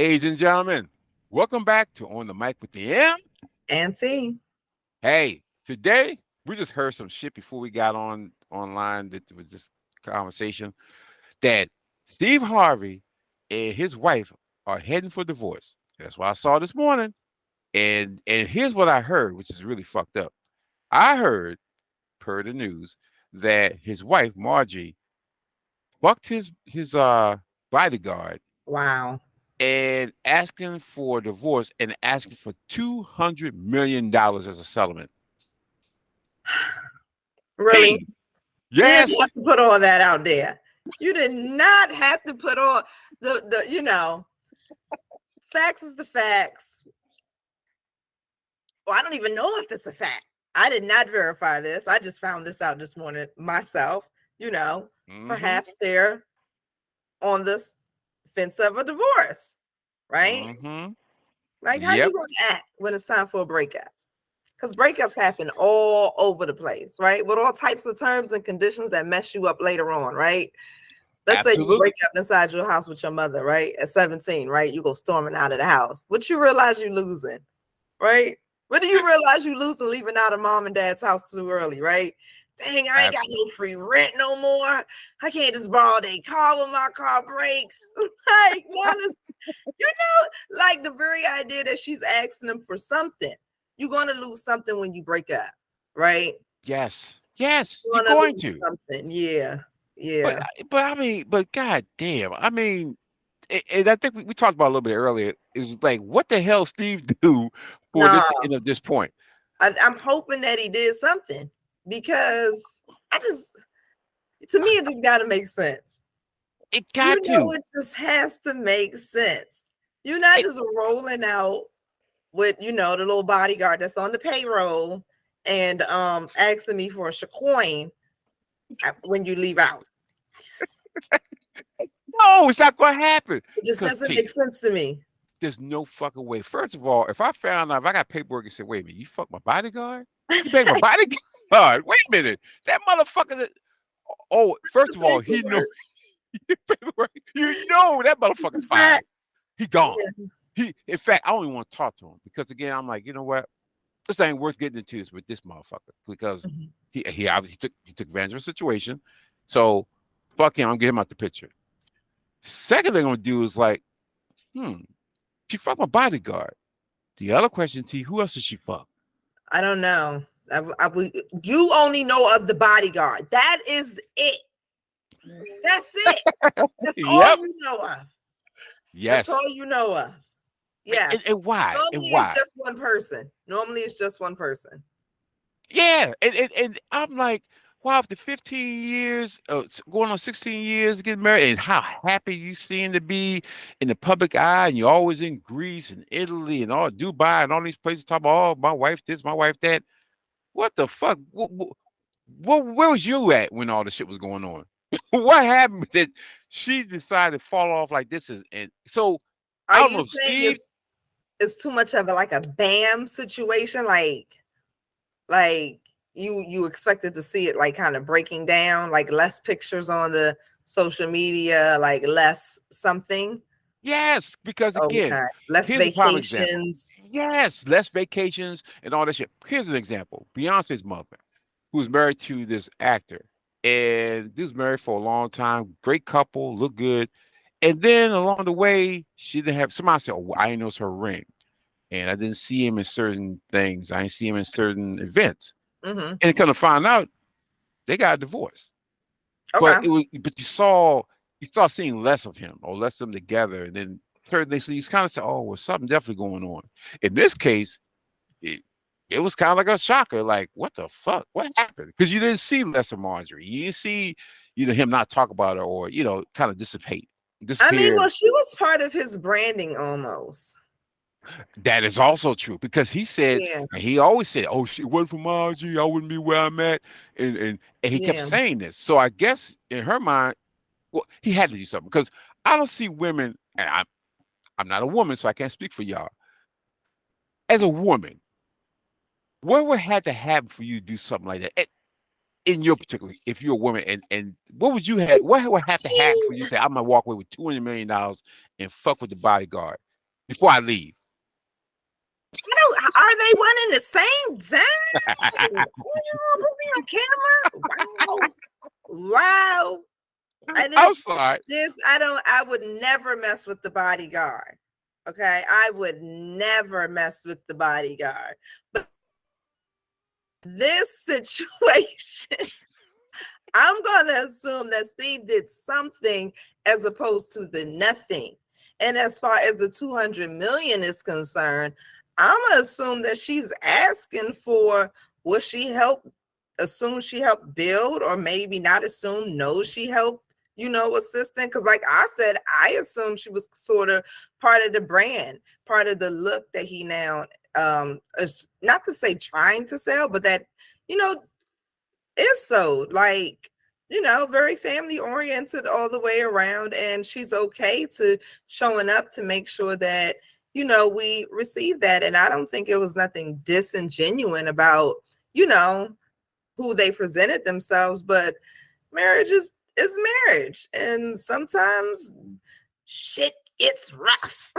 Ladies and gentlemen, welcome back to On the Mic with the M. Auntie. Hey, today we just heard some shit before we got on online that was this conversation that Steve Harvey and his wife are heading for divorce. That's what I saw this morning. And here's what I heard, which is really fucked up. I heard, per the news, that his wife, Margie, fucked his bodyguard Wow. and asking for a divorce and asking for $200 million as a settlement. Really? Hey, You didn't yes, have to put all that out there. You did not have to put all the facts is the facts. Well, I don't even know if it's a fact. I did not verify this. I just found this out this morning myself. hmm Perhaps they're on the fence of a divorce, right? hmm Like, how yep, you gonna act when it's time for a breakup? Because breakups happen all over the place, right? With all types of terms and conditions that mess you up later on, right? Let's say you absolutely. break up inside your house with your mother, right? At 17, right? You go storming out of the house. What you realize you losing, right? What do you realize you losing leaving out of mom and dad's house too early, right? Dang, I ain't got Absolutely. no free rent no more. I can't just borrow their car when my car breaks. Like, like the very idea that she's asking them for something. You're gonna lose something when you break up, right? Yes, yes, you're You're gonna going lose to. something. Yeah. But Yeah. but I mean, but god damn, I mean, and I think we talked about it a little bit earlier. Is like, what the hell Steve do for this No, to end up this point? I'm hoping that he did something because I just, to me, it just got to make sense. It got to. It just has to make sense. You're not It, just rolling out with, the little bodyguard that's on the payroll and asking me for a coin when you leave out. no, it's not going to happen. It just Because doesn't make sense to me. there's no fucking way. First of all, if I found out, if I got paperwork and said, wait a minute, you fucked my bodyguard? You banged my bodyguard? Wait a minute. That motherfucker. Oh, The first of all, he know paperwork. paperwork. You know that motherfucker's That, fired. He gone. yeah. In fact, I don't even want to talk to him because again, I'm like, you know what? This ain't worth getting into this with this motherfucker because Mhm. he obviously took advantage of the situation. So fuck him. I'm getting him out the picture. Second thing I'm gonna do is like, hmm, she fucked my bodyguard. The other question, T, who else did she fuck? I don't know. You only know of the bodyguard. That is it. That's it. That's all Yep. you know of. That's all Yes. you know of. And, Yes. and why? And Normally it's why? just one person. Normally it's just one person. Yeah. And I'm like, wow, after 15 years, going on 16 years, getting married, and how happy you seem to be in the public eye, and you're always in Greece and Italy and all Dubai and all these places talking about, oh, my wife this, my wife that. What the fuck? Where was you at when all this shit was going on? What happened that she decided to fall off like this? And so Are I don't you know, saying Steve. it's too much of a bam situation? Like you expected to see it like kind of breaking down, like less pictures on the social media, like less something. Yes, because again, Okay. Less here's a prime example. vacations. Yes, less vacations and all that shit. Here's an example. Beyonce's mother, who's married to this actor, and this was married for a long time. Great couple, look good. And then along the way, she didn't have somebody said, "Oh, I didn't know it's her ring," and I didn't see him in certain things. I didn't see him in certain events. Mm-hmm. And kind of find out they got a divorce. But Okay. you start seeing less of him or less of them together, and then certain things. So you kind of say, "Oh, well, something definitely going on." In this case, it it was kind of like a shocker. Like, what the fuck? What happened? Because you didn't see less of Marjorie. You didn't see, him not talk about her or kind of I mean, disappear. well, she was part of his branding almost. That is also true because he said, Yeah. and he always said, "Oh, shit, wasn't for Marjorie, I wouldn't be where I'm at," and he kept Yeah. saying this. So I guess in her mind, well, he had to do something because I don't see women, and I'm not a woman, so I can't speak for y'all. As a woman, what would have to happen for you to do something like that? In your particular, if you're a woman, and what would have to happen for you to say, I'm gonna walk away with $200 million and fuck with the bodyguard? before I leave. Are they running the same time? Put me on camera. Wow. And I'm this, sorry. I would never mess with the bodyguard. Okay. I would never mess with the bodyguard. But this situation, I'm going to assume that Steve did something as opposed to the nothing. And as far as the 200 million is concerned, I'm going to assume that she's asking for what she helped, assume she helped build, or maybe not assume, no, she helped, assistant. Because like I said, I assume she was sort of part of the brand, part of the look that he now, is not to say trying to sell, but that, you know, is so like, very family oriented all the way around, and she's okay to showing up to make sure that we receive that. And I don't think it was nothing disingenuous about who they presented themselves, but marriage is marriage, and sometimes shit gets rough.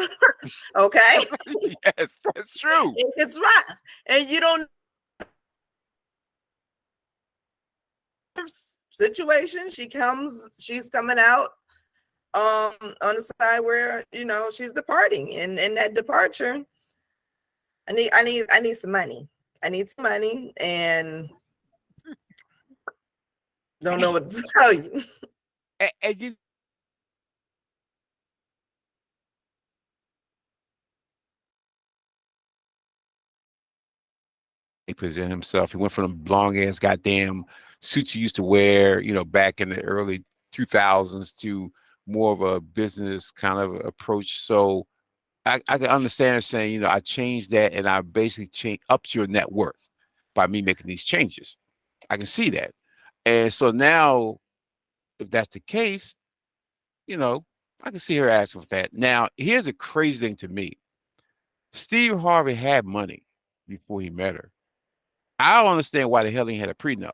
Okay. Yes, that's true. It gets rough, and you don't situation. She's coming out on the side where she's departing, and in that departure, I need some money. I need some money, and don't know what to tell you. And you he presented himself. He went from them long ass goddamn suits he used to wear, back in the early 2000s to more of a business kind of approach. So I can understand her saying, I changed that and I basically changed upped your net worth by me making these changes. I can see that. And so now, if that's the case, you know, I can see her asking for that. Now, here's a crazy thing to me. Steve Harvey had money before he met her. I don't understand why the hell he had a prenup.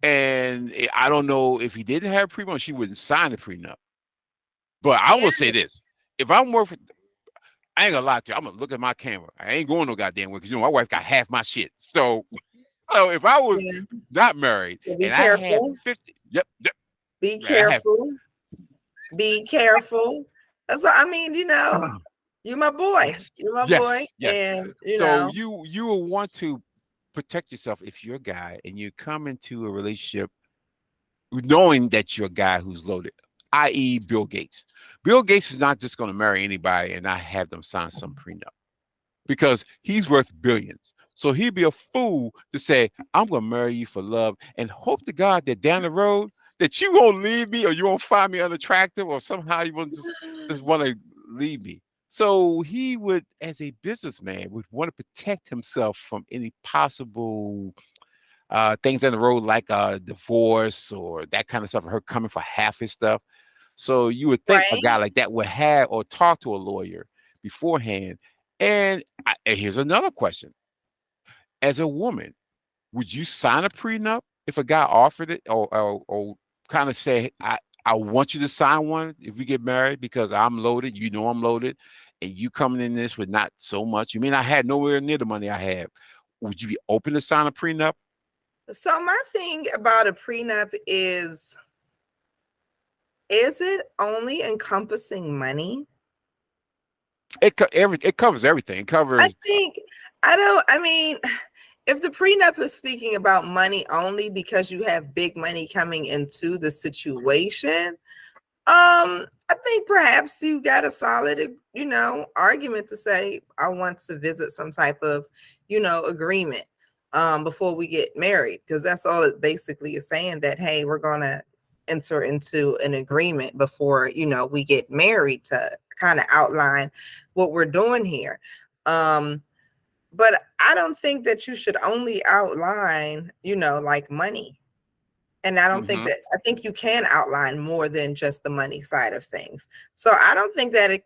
And I don't know if he didn't have a prenup, she wouldn't sign the prenup. But I Yeah, will say this. If I'm working, I ain't gonna lie to you. I'm gonna look at my camera. I ain't going no goddamn way because my wife got half my shit. So if I was yeah. not married So be and I had careful. 50, yep, yep, Be I have careful. Be careful. That's what I mean. You my boy. yes, You my boy, yes, yes. and So you will want to protect yourself if you're a guy and you come into a relationship knowing that you're a guy who's loaded, i.e., Bill Gates. Bill Gates is not just going to marry anybody and not have them sign some prenup because he's worth billions. So he'd be a fool to say, I'm going to marry you for love and hope to God that down the road that you won't leave me or you won't find me unattractive or somehow you won't just want to leave me. So he would, as a businessman, would want to protect himself from any possible things on the road like divorce or that kind of stuff, her coming for half his stuff. So you would think a guy right. like that would have or talk to a lawyer beforehand. And here's another question. As a woman, would you sign a prenup if a guy offered it or kind of say, I want you to sign one if we get married because I'm loaded, I'm loaded, and you coming in this with not so much. You mean I had nowhere near the money I have. Would you be open to sign a prenup? So my thing about a prenup is it only encompassing money? It covers everything. It I covers think I don't. I mean, if the prenup is speaking about money only because you have big money coming into the situation, I think perhaps you got a solid, argument to say, I want to visit some type of, agreement before we get married, because that's all it basically is saying, that hey, we're gonna enter into an agreement before, we get married, to kind of outline what we're doing here. Um, but I don't think that you should only outline, like money. And I don't think hmm that, I think you can outline more than just the money side of things. So I don't think that it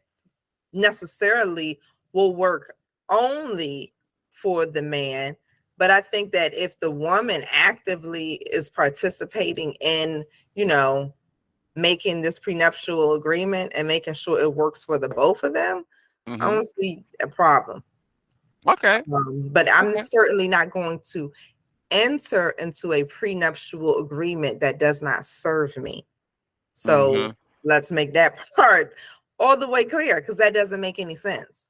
necessarily will work only for the man. But I think that if the woman actively is participating in, you know, making this prenuptial agreement and making sure it works for the both of them, I Mm-hmm. don't see a problem. Okay. But I'm Okay. certainly not going to enter into a prenuptial agreement that does not serve me. So Mm-hmm. let's make that part all the way clear, because that doesn't make any sense.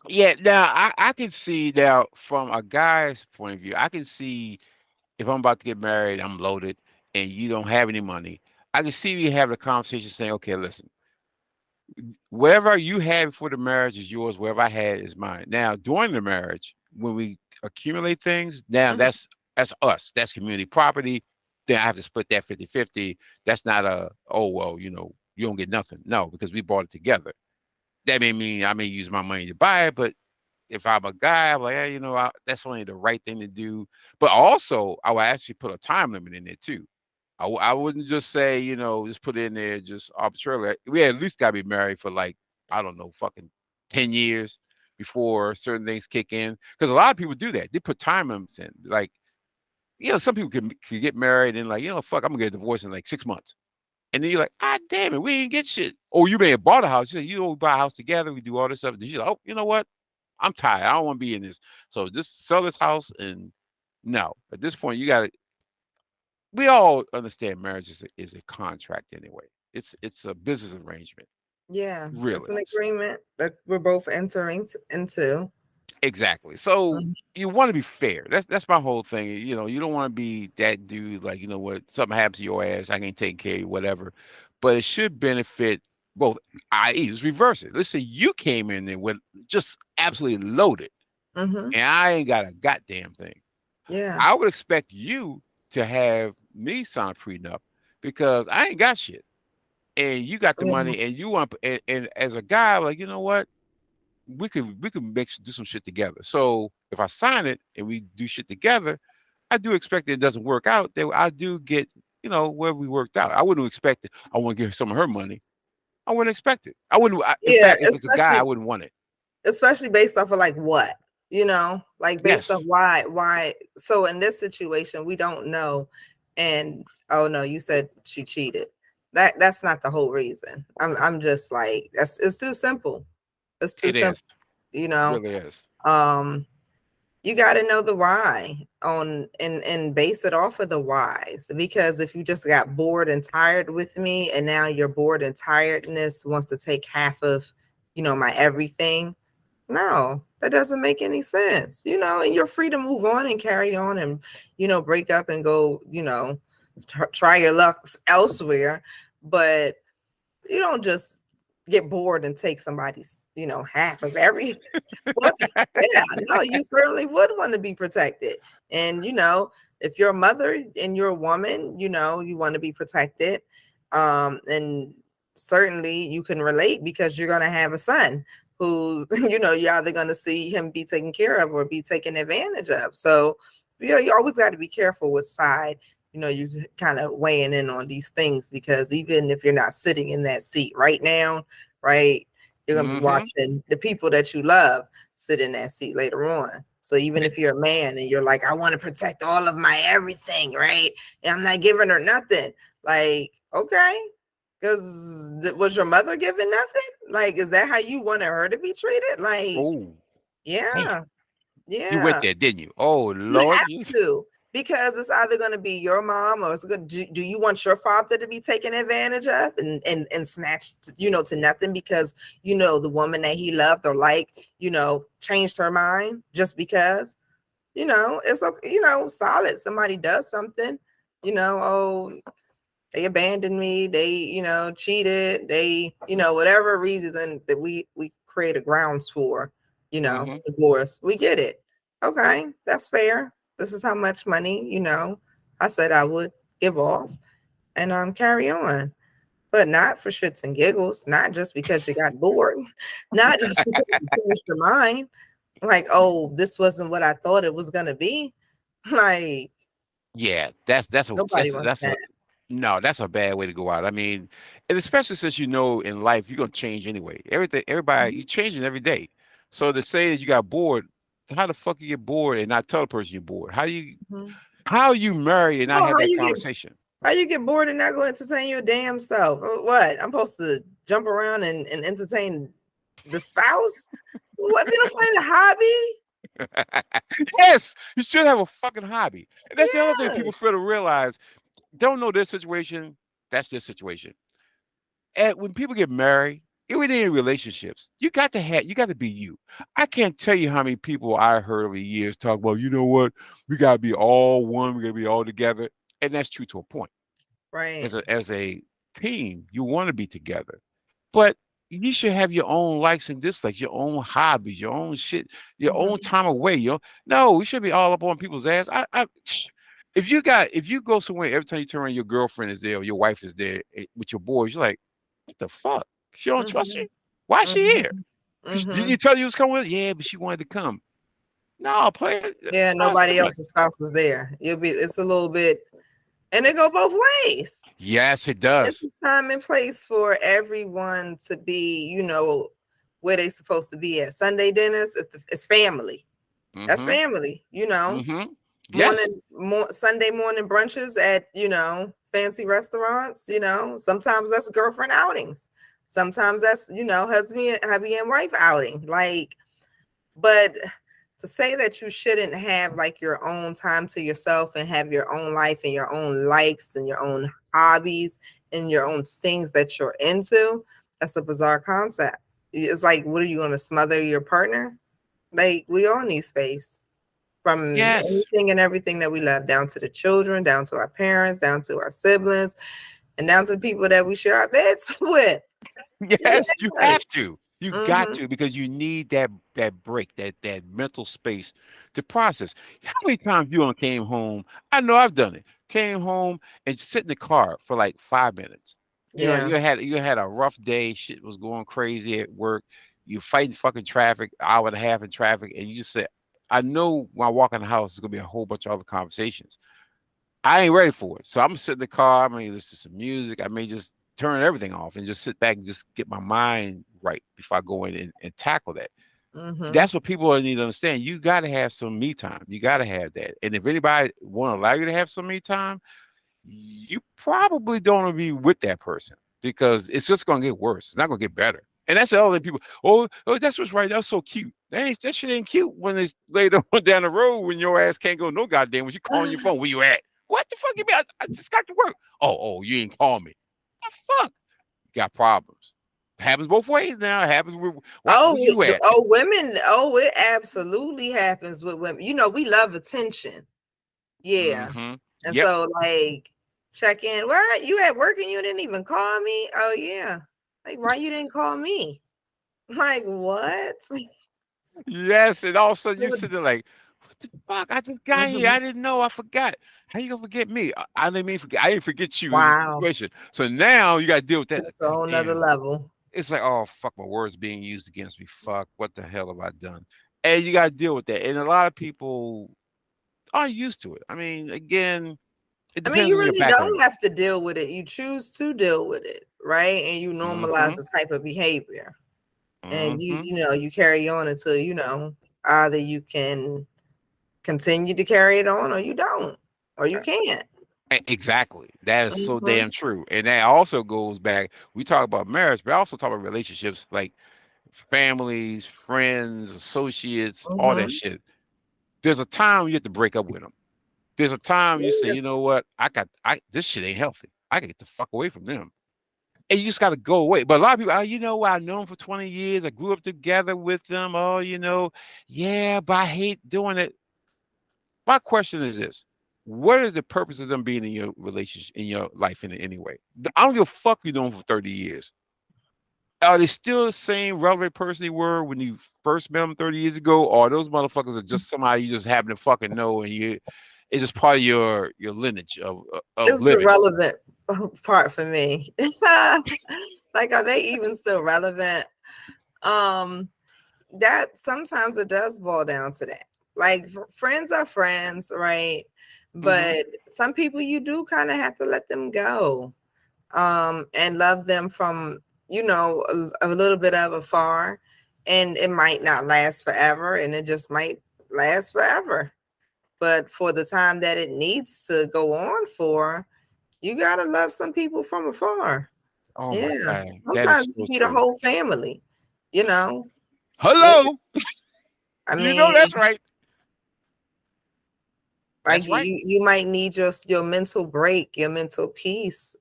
Yeah. Now I can see now from a guy's point of view, I can see if I'm about to get married, I'm loaded, and you don't have any money. I can see you having a conversation saying, okay, listen, whatever you had before the marriage is yours. Whatever I had is mine. Now, during the marriage, when we accumulate things, now Mhm, that's us. That's community property. Then I have to split that 50-50. That's not a, oh, well, you don't get nothing. No, because we bought it together. That may mean I may use my money to buy it, but if I'm a guy, I'm like, hey, that's only the right thing to do. But also, I would actually put a time limit in there too. I wouldn't just say, just put it in there just arbitrarily. We at least got to be married for like, I don't know, fucking 10 years before certain things kick in. Because a lot of people do that. They put time limits in. Like, some people can get married and like, fuck, I'm gonna get a divorce in like 6 months. And then you're like, ah, damn it, we didn't get shit. Or you may have bought a house. We buy a house together. We do all this stuff. Then you're like, oh, you know what? I'm tired. I don't want to be in this. So just sell this house. And no, at this point, we all understand marriage is a contract anyway. It's a business arrangement, yeah, it's really. an agreement that we're both entering into. Exactly. So Mhm, you want to be fair. That's my whole thing. You don't want to be that dude like, what, something happens to your ass, I ain't taking care of you, whatever. But it should benefit both. I.e., let's reverse it. Let's say you came in there with just absolutely loaded, mhm, and I ain't got a goddamn thing. yeah, I would expect you to have me sign a prenup because I ain't got shit. And you got the yeah, money, and you want, and as a guy, like, you know what? We can do some shit together. So if I sign it and we do shit together, I do expect that it doesn't work out. That I do get, where we worked out. I wouldn't expect it. I want to give her some of her money. I wouldn't expect it. I wouldn't. In yeah. fact, if it's a guy, I wouldn't want it. Especially based off of like what, like based off Yes, why. So in this situation, we don't know. And oh no, you said she cheated. That's not the whole reason. I'm just like, it's too simple. It's too it simple, is. you It know. really is. Um, you got to know the why on and base it off of the whys, because if you just got bored and tired with me and now your bored and tiredness wants to take half of my everything, no, that doesn't make any sense, and you're free to move on and carry on and break up and go, try your luck elsewhere. But you don't just get bored and take somebody's half of every. What? Yeah, no, you certainly would want to be protected. And if you're a mother and you're a woman, you want to be protected. And certainly you can relate because you're gonna have a son who's, you're either gonna see him be taken care of or be taken advantage of. So you always got to be careful which side you kind of weighing in on these things, because even if you're not sitting in that seat right now, right, you're gonna be Mm-hmm. watching the people that you love sit in that seat later on. So even if you're a man and you're like, I want to protect all of my everything, right? And I'm not giving her nothing. Like, okay, because was your mother giving nothing? Like, is that how you wanted her to be treated? Like, Oh, damn. yeah, You went yeah. there, didn't you? Oh You Lord. have to, because it's either going to be your mom or it's going to do you want your father to be taken advantage of and snatched, to nothing because, the woman that he loved or like, changed her mind just because, it's okay, solid. Somebody does something, oh, they abandoned me, they, cheated, they, whatever reason that we create a grounds for, Mm-hmm. divorce. We get it. Okay, that's fair. This is how much money, I said I would give off and carry on. But not for shits and giggles, not just because you got bored, not just because you changed your mind. Like, oh, this wasn't what I thought it was gonna be. Like, Yeah, that's a nobody that's wants that's a that. no, that's a bad way to go out. I mean, and especially since in life you're gonna change anyway. Everybody, you're changing every day. So to say that you got bored, how the fuck you get bored and not tell the person you're bored? Mhm. How you married and No, not have that conversation? how you get bored and not go entertain your damn self? What? I'm supposed to jump around and entertain The spouse? What if you don't find a hobby? Yes, you should have a fucking hobby. And that's the other thing people Yes. fail to realize. Don't know their situation. That's their situation. And when people get married, even in relationships, you got to be you. I can't tell you how many people I heard over the years talk about, you know what, we gotta be all one, we gotta be all together. And that's true to a point. Right. As a team, you want to be together. But you should have your own likes and dislikes, your own hobbies, your own shit, your own Mhm. time away. No, we should be all up on people's ass. If you go somewhere every time you turn around, your girlfriend is there or your wife is there with your boys, you're like, what the fuck? She don't trust you? Mhm. Why is she here? Mhm. Didn't you Mhm. tell you was coming with? Yeah, but she wanted to come. No, play it. Yeah, No, it's nobody different. else's spouse is there. It's a little bit, and it go both ways. Yes, it It's does. a time and place for everyone to be, where they supposed to be at. Sunday dinners, it's family. That's Mm-hmm. family, Mm-hmm. Yes. Sunday morning brunches at, fancy restaurants, sometimes that's girlfriend outings. Sometimes that's, hubby and wife outing. Like, but to say that you shouldn't have like your own time to yourself and have your own life and your own likes and your own hobbies and your own things that you're into, that's a bizarre concept. It's like, what are you going to smother your partner? Like, we all need space from Yes. anything and everything that we love, down to the children, down to our parents, down to our siblings, and down to the people that we share our beds with. Yes, you have Yes. to. You got Mm-hmm. to because you need that break, that mental space to process. How many times you on came home? I know I've done it. Came home and sit in the car for like 5 minutes. Yeah. You had a rough day. Shit was going crazy at work. You fighting fucking traffic, hour and a half in traffic, and you just said, I know when I walk in the house, there's gonna be a whole bunch of other conversations. I ain't ready for it. So I'm gonna sit in the car. I may listen to some music. I may just turn everything off and just sit back and just get my mind right before I go in and tackle that. Mm-hmm. That's what people need to understand. You got to have some me time. You got to have that. And if anybody want to allow you to have some me time, you probably don't want to be with that person because it's just going to get worse. It's not going to get better. And that's the other thing people, that's what's right. That's so cute. That shit ain't cute when it's later on down the road when your ass can't go no goddamn when you calling your phone. Where you at? What the fuck you mean? I just got to work. Oh, you ain't call me. What the fuck? You got problems. It happens both ways now. It happens with where you at? Women. Oh, it absolutely happens with women. We love attention. Yeah. Mm-hmm. And Yep. so, like, check in. What? You at work and you didn't even call me? Oh, yeah. Like, why you didn't call me? Like, what? Yes, and all of a sudden you sitting there like, what the fuck? I just got here. Mhm. I didn't know. I forgot. How you gonna forget me? I didn't mean forget. I didn't forget you in the Wow. situation. So now you got to deal with that. Like, It's a God whole nother damn. level. It's like, oh fuck, my words being used against me. Fuck, what the hell have I done? And you got to deal with that. And a lot of people are used to it. I mean, again, it I mean, depends you on your really background. don't have to deal with it. You choose to deal with it, right? And you normalize Mm-hmm. the type of behavior. And you, Mm-hmm. you carry on until, either you can continue to carry it on or you don't, or you can't. Exactly. That is so Mhm. damn true. And that also goes back. We talk about marriage, but I also talk about relationships like families, friends, associates, all that Mhm. shit. There's a time you have to break up with them. There's a time you say, Yeah. you know what? I this shit ain't healthy. I can get the fuck away from them. And you just got to go away. But a lot of people, I know them for 20 years. I grew up together with them. Oh, yeah, but I hate doing it. My question is this: what is the purpose of them being in your relationship, in your life, in any way? I don't give a fuck you know them for 30 years. Are they still the same relevant person they were when you first met them 30 years ago? Or those motherfuckers are just somebody you just happen to fucking know and it's just part of your lineage of It's the living? relevant part for me. Like, are they even still relevant? Um, that sometimes it does boil down to that. Like, friends are friends, right? Hmm. But some people you do kind of have to let them go, and love them from, a little bit of afar. And it might not last forever, and it just might last forever. But for the time that it needs to go on for, you gotta love some people from afar. Oh my Yeah. God, that is Sometimes it so can be the true. whole family. you know, yeah. Hello. I You know mean, that's right. like That's right. you might need your mental break, your mental peace,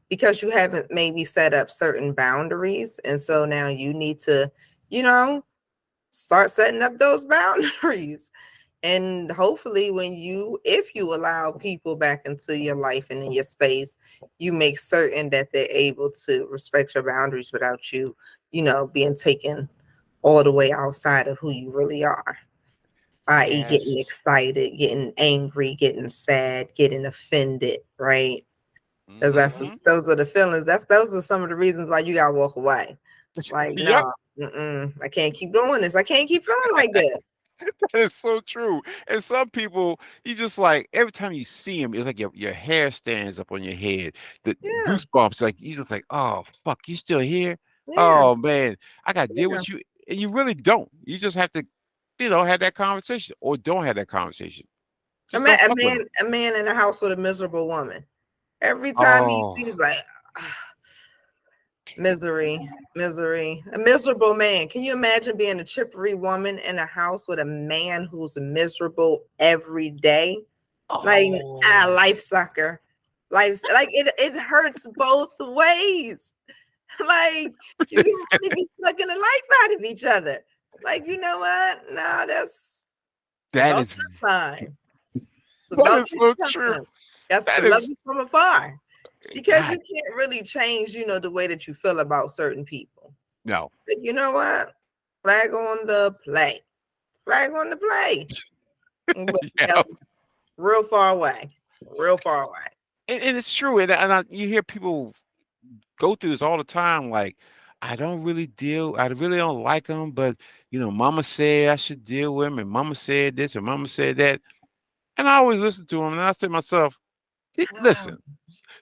because you haven't maybe set up certain boundaries, and so now you need to, you know, start setting up those boundaries. And hopefully when you if you allow people back into your life and in your space, you make certain that they're able to respect your boundaries without you, being taken all the way outside of who you really are, i.e. getting Yes. excited, getting angry, getting sad, getting offended, right? Because Mm-hmm. those are the feelings. Those are some of the reasons why you gotta walk away. Like, Yep. no, I can't keep doing this. I can't keep feeling like this. That is so true. And some people, you just like every time you see them, it's like your hair stands up on your head. The Yeah, goosebumps, like you just like, oh fuck, you still here? yeah, Oh man, I gotta deal yeah. with you. And you really don't. You just have to, have that conversation or don't have that conversation. A Just man, don't a fuck with man, them. a man in a house with a miserable woman. Every time he Oh, sees like misery, misery, a miserable man. Can you imagine being a chippery woman in a house with a man who's miserable every day? Like oh, life sucker. Life's like it hurts both ways. Like you can really be sucking the life out of each other. Like, you know what? No, that's it's that about is that time. It's that about is so that true. time. That's to That love is you from afar. Because you God. can't really change, the way that you feel about certain people. No. But you know what? Flag on the play. Flag on the play. But Yeah. that's real far away. Real far away. And it's true. And you hear people go through this all the time. Like, I really don't like him, but Mama said I should deal with him, and Mama said this, and Mama said that, and I always listen to him, and I say to myself, Ah, listen,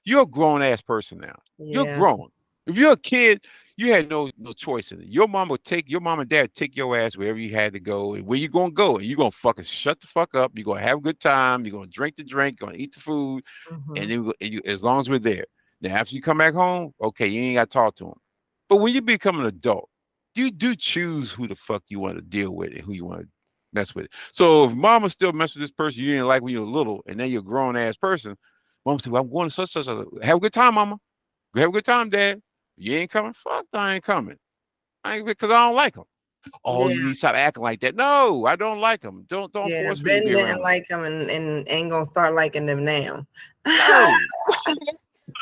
you're a grown ass person now. You're yeah. grown. If you're a kid, you had no choice in it. Your mom and dad take your ass wherever you had to go, and where you gonna go, and you're gonna fucking shut the fuck up. You're gonna have a good time. You're gonna drink the drink. You're gonna eat the food, and Hmm. then as long as we're there. Now, after you come back home, okay, you ain't got to talk to them. But when you become an adult, you do choose who the fuck you want to deal with and who you want to mess with. So if mama still mess with this person you didn't like when you were little, and then you're a grown ass person, mama said, "Well, I'm going to such. Have a good time, mama. Have a good time, dad. You ain't coming. Fuck, I ain't coming. I ain't because I don't like them. Oh, you Yeah. need to stop acting like that. No, I don't like them. Don't Yeah. force me to Ben be didn't around them. like them and ain't gonna start liking them now. No,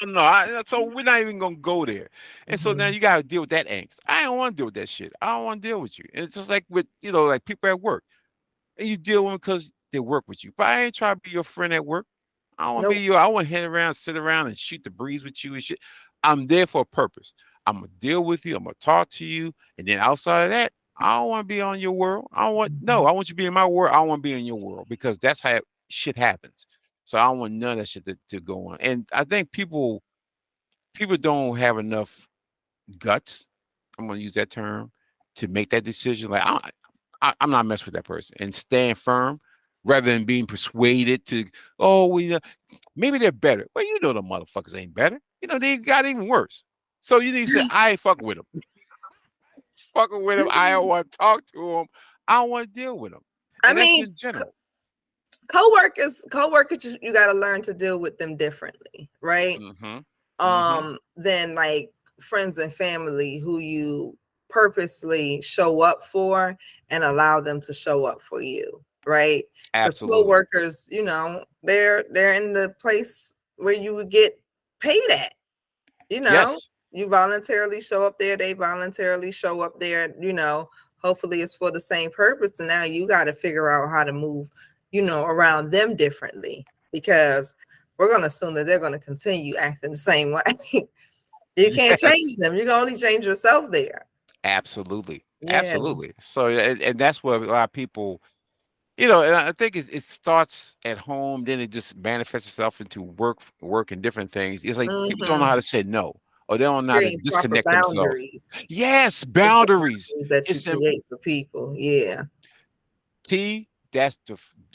no, so we're not even gonna go there. And so now Hmm. you gotta deal with that angst. I don't want to deal with that shit. I don't want to deal with you. And it's just like with like people at work, and you deal with them because they work with you. But I ain't trying to be your friend at work. I don't want to be Nope. your. I want to hang around, sit around, and shoot the breeze with you and shit. I'm there for a purpose. I'm gonna deal with you. I'm gonna talk to you, and then outside of that, I don't want to be on your world. I don't want no. I want you to be in my world. I don't want to be in your world because that's how shit happens. So I don't want none of that shit to go on. And I think people don't have enough guts. I'm gonna use that term to make that decision. Like I'm not messing with that person and stand firm rather than being persuaded to. Oh, maybe they're better. Well, the motherfuckers ain't better. They got even worse. So you need to say I ain't fucking with them. Fucking with them. I don't want to talk to them. I don't want to deal with them. I And that's mean, in general. coworkers, you got to learn to deal with them differently, right? Mm-hmm. Mm-hmm. Than like friends and family who you purposely show up for and allow them to show up for you, right? Because Absolutely. coworkers, they're in the place where you would get paid at, you know. Yes. You voluntarily show up there, they voluntarily show up there, hopefully it's for the same purpose. And now you got to figure out how to move, around them differently, because we're going to assume that they're going to continue acting the same way. You can't Yes. change them. You can only change yourself there. Absolutely. Yeah. Absolutely. So and that's where a lot of people and I think it starts at home, then it just manifests itself into work and different things. It's like people don't know Hmm. how to say no, or they don't know how to Creating proper disconnect themselves. boundaries. Yes, It's the boundaries. boundaries that you It's a create for people. Yeah. T. That's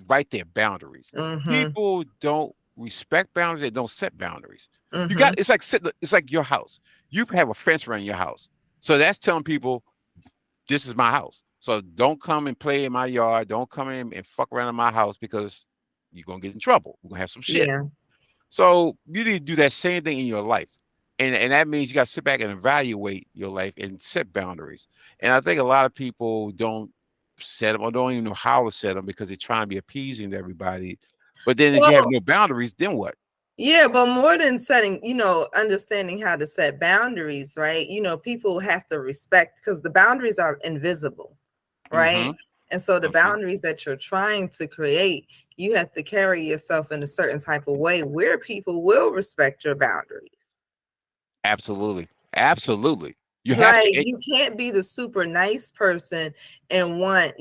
right there. Boundaries. Hmm. People don't respect boundaries. They don't set boundaries. Hmm. It's like your house. You have a fence around your house, so that's telling people. this is my house. So don't come and play in my yard. Don't come in and fuck around in my house because you're gonna get in trouble. We're gonna have some shit. Yeah. So you need to do that same thing in your life. And that means you got to sit back and evaluate your life and set boundaries. And I think a lot of people don't set them or don't even know how to set them because they're trying to be appeasing to everybody. But then if you have Well, no boundaries, then what? yeah, but more than setting, understanding how to set boundaries, right? People have to respect because the boundaries are invisible, Mm-hmm. right? And so the Mm-hmm. boundaries that you're trying to create, you have to carry yourself in a certain type of way where people will respect your boundaries. Absolutely. Absolutely. You have Like to. you can't be the super nice person and want,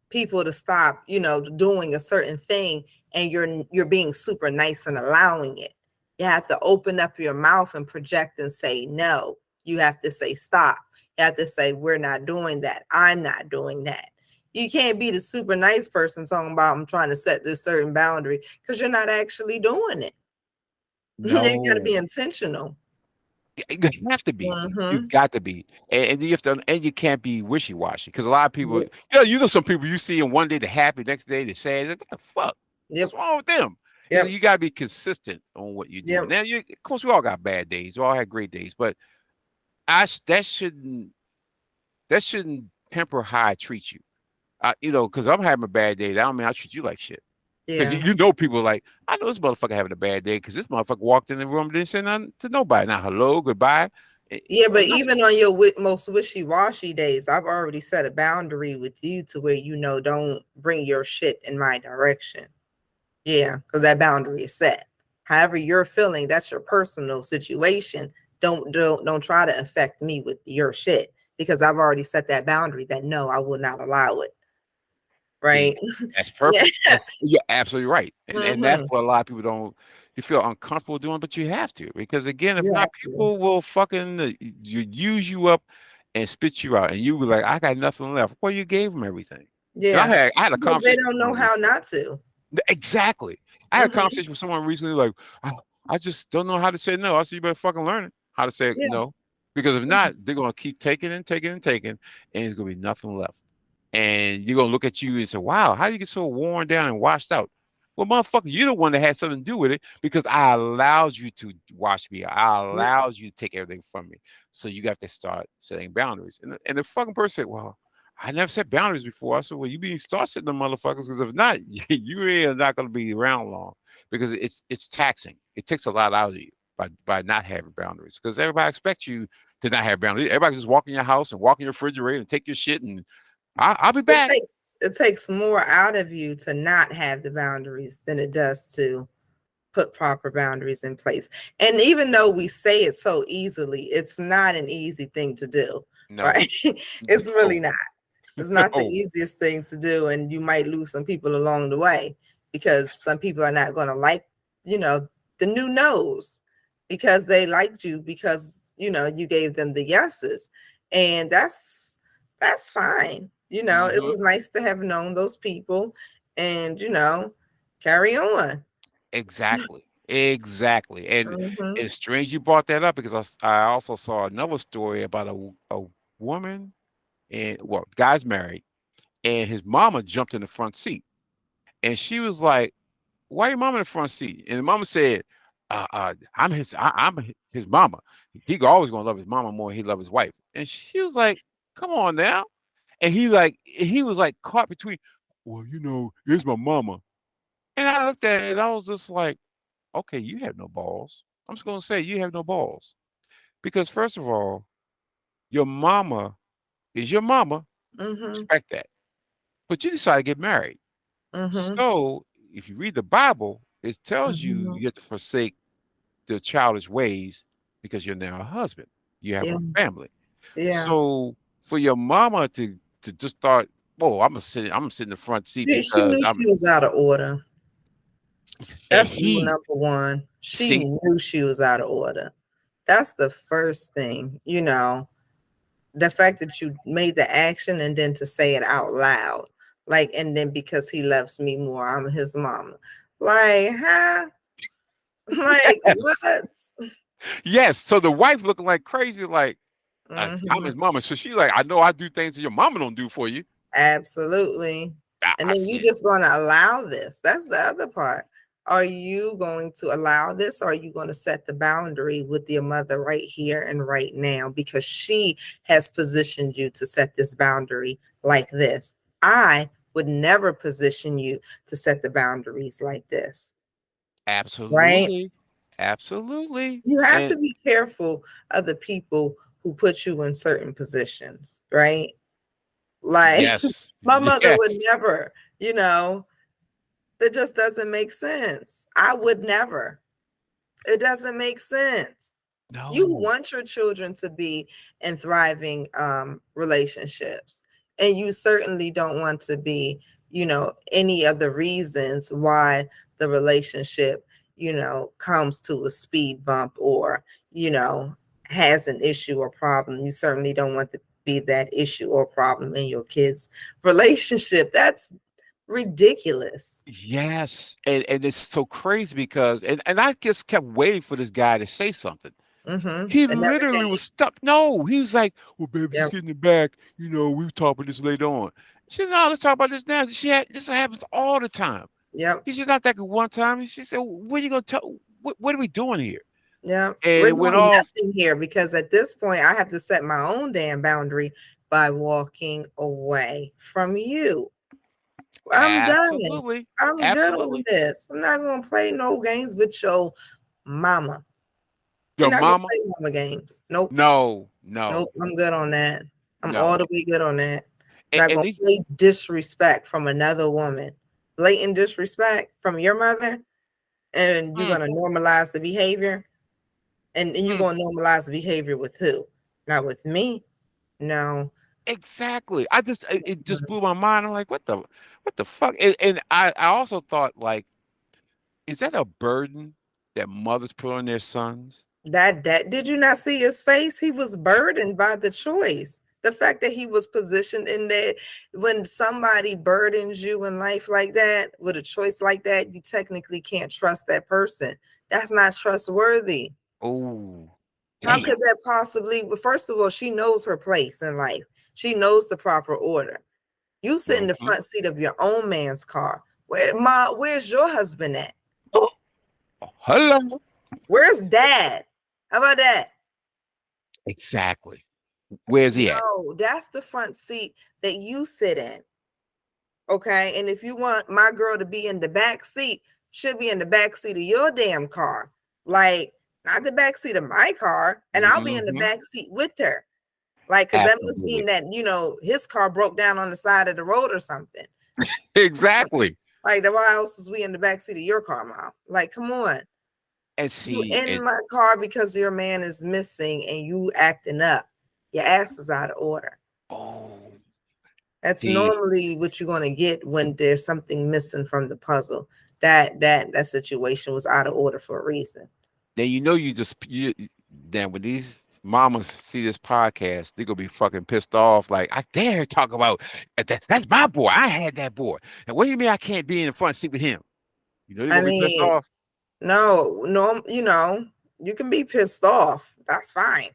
people to stop, doing a certain thing and you're being super nice and allowing it. You have to open up your mouth and project and say no. You have to say stop. You have to say we're not doing that. I'm not doing that. You can't be the super nice person talking about I'm trying to set this certain boundary because you're not actually doing it. You got to be No. intentional. You have to be. You've Mm-hmm. got to be, and you have to, and you can't be wishy washy because a lot of people, Yep. some people you see in one day they're happy, next day they're sad. Like, what the fuck? What's Yep. wrong with them? Is Yep. you got to be consistent on what you're doing. Yep. Now, of course, we all got bad days. We all had great days, but that shouldn't temper how I treat you. Because I'm having a bad day. That don't mean I treat you like shit. Because Yeah. people like, I know this motherfucker having a bad day because this motherfucker walked in the room and didn't say nothing to nobody. Not hello, goodbye, Yeah, or but nothing. even on your most wishy-washy days, I've already set a boundary with you to where don't bring your shit in my direction. Yeah, because that boundary is set. However you're feeling, that's your personal situation. Don't try to affect me with your shit because I've already set that boundary that no, I will not allow it. See, Right? that's Yeah. perfect. You're absolutely right. And that's Mm-hmm. what a lot of people don't you feel uncomfortable doing, but you have to. Because again, if You not, have to. people will fucking use you up and spit you out. And you be like, I got nothing left. Well, you gave them everything. And Yeah. I had a Because they conversation with don't know someone how recently. not to. Exactly. I had a Mm-hmm. conversation with someone recently, like, I just don't know how to say no. I said, you better fucking learn it, how to say Yeah. no. Because if not, they're gonna keep taking and taking and taking, and there's gonna be nothing left. And you're gonna look at you and say, wow, how do you get so worn down and washed out? Well, motherfucker, you're the one that had something to do with it because I allowed you to wash me. I Yep. allowed you to take everything from me. So you got to start setting boundaries. And the fucking person said, well, I never set boundaries before. I said, well, you need to start setting them motherfuckers because if not, you really are not going to be around long because it's taxing. It takes a lot out of you by not having boundaries because everybody expects you to not have boundaries. Everybody just walk in your house and walk in your refrigerator and take your shit and I'll be It back. takes it takes more out of you to not have the boundaries than it does to put proper boundaries in place. And even though we say it so easily, it's not an easy thing to do, No, right? It's really no, not. It's not the no. easiest thing to do, and you might lose some people along the way because some people are not going to like, you know, the new no's because they liked you because you gave them the yeses, and that's fine. It Hmm. was nice to have known those people, and carry on. Exactly. Exactly. And Hmm. it's strange you brought that up because I also saw another story about a woman and well, the guy's married and his mama jumped in the front seat. And she was like, why your mama in the front seat? And the mama said, I'm his mama. He always gonna love his mama more than he love his wife. And she was like, come on now. And he was like caught between, well, here's my mama. And I looked at it and I was just like, okay, you have no balls. I'm just gonna say you have no balls. Because first of all, your mama is your mama. Hmm. Respect that. But you decided to get married. Hmm. So if you read the Bible, it tells you Hmm. you have to forsake the childish ways because you're now a husband. You have Yeah. a family. Yeah. So for your mama to just start, oh, I'm gonna sit in the front seat She because knew I'm she was out of order. and That's rule he number one. She see, knew she was out of order. That's the first thing, the fact that you made the action and then to say it out loud. Like, and then because he loves me more, I'm his mama. Like, huh? Like, yes. what? Yes. So the wife looking like crazy, like, Hmm. I'm his mama, so she's like, I know I do things that your mama don't do for you. Absolutely. And I then you said, just going to allow this. That's the other part. Are you going to allow this, or are you going to set the boundary with your mother right here and right now, because she has positioned you to set this boundary like this? I would never position you to set the boundaries like this, right? absolutely, absolutely, You have to and be careful of the people who put you in certain positions, right? Like yes, my mother would yes, never, you know, that just doesn't make sense. I would never. It doesn't make sense. You no, want your children to be in thriving relationships, and you certainly don't want to be, any of the reasons why the relationship, comes to a speed bump, or, has an issue or problem. You certainly don't want to be that issue or problem in your kids' relationship. That's ridiculous. yes, and it's so crazy because and I just kept waiting for this guy to say something. He It never literally was came. stuck. No, he was like, "Well, baby, just Yep. get in the back. We'll talk about this later on." She said, "No, let's talk about this now." This happens all the time. Yep. He said, "Not that good one time." And she said, "What are you gonna tell? What are we doing here?" Yeah, And we're it went doing off. nothing here, because at this point I have to set my own damn boundary by walking away from you. I'm done. Absolutely, I'm good on absolutely. this. I'm not gonna play no games with your mama. We're Your not gonna mama? play mama games. Nope. No, Nope. no, I'm good on that. I'm all no. the way good on that. And, Not and gonna these, play disrespect from another woman. Blatant disrespect from your mother, and you're mm, gonna normalize the behavior. And you're mm, gonna normalize the behavior with who? Not with me. No. exactly. It just blew my mind. I'm like, what the fuck? And I also thought like, is that a burden that mothers put on their sons? That did you not see his face? He was burdened by the choice. The fact that he was positioned in that, when somebody burdens you in life like that, with a choice like that, you technically can't trust that person. That's not trustworthy. Oh, How damn. could that possibly? Well, first of all, she knows her place in life. She knows the proper order. You sit in the Hmm. front seat of your own man's car. Where's your husband at? Oh, hello. Where's dad? How about that? Exactly. Where's he at? No, that's the front seat that you sit in. Okay. And if you want my girl to be in the back seat, she'll be in the back seat of your damn car. Like, not the back seat of my car. And I'll be in the Hmm. back seat with her. Like, because that must mean Absolutely. that, his car broke down on the side of the road or something. Exactly. Like, why else is we in the back seat of your car, mom? Like, come on. And You see, in my car because your man is missing and you acting up. Your ass is out of order. oh, That's see, normally what you're going to get when there's something missing from the puzzle. That situation was out of order for a reason. then then when these mamas see this podcast, they're gonna be fucking pissed off. Like, I dare talk about that's my boy. I had that boy. And what do you mean I can't be in the front seat with him? They're I gonna be pissed mean, off. no, you can be pissed off. That's fine.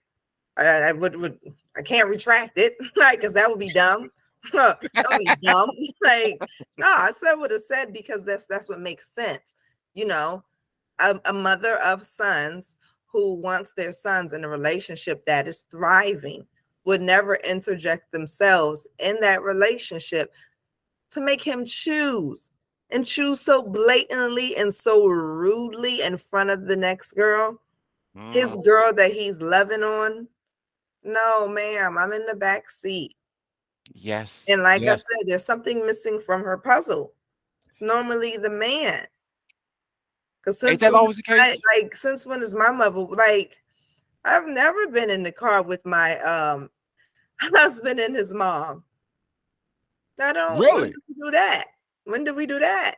I would I can't retract it, right? Because that would be dumb. That would be dumb. Like, no, I said what I said because that's what makes sense. You know, a mother of sons who wants their sons in a relationship that is thriving would never interject themselves in that relationship to make him choose, and choose so blatantly and so rudely in front of the next girl, his Mm, girl that he's loving on. No, ma'am, I'm in the back seat. yes, And like I yes. said, there's something missing from her puzzle. It's normally the man. Because Ain't that always the case? since when is my mother, like, I've never been in the car with my husband and his mom. I don't. When did Really? we do that? When did we do that?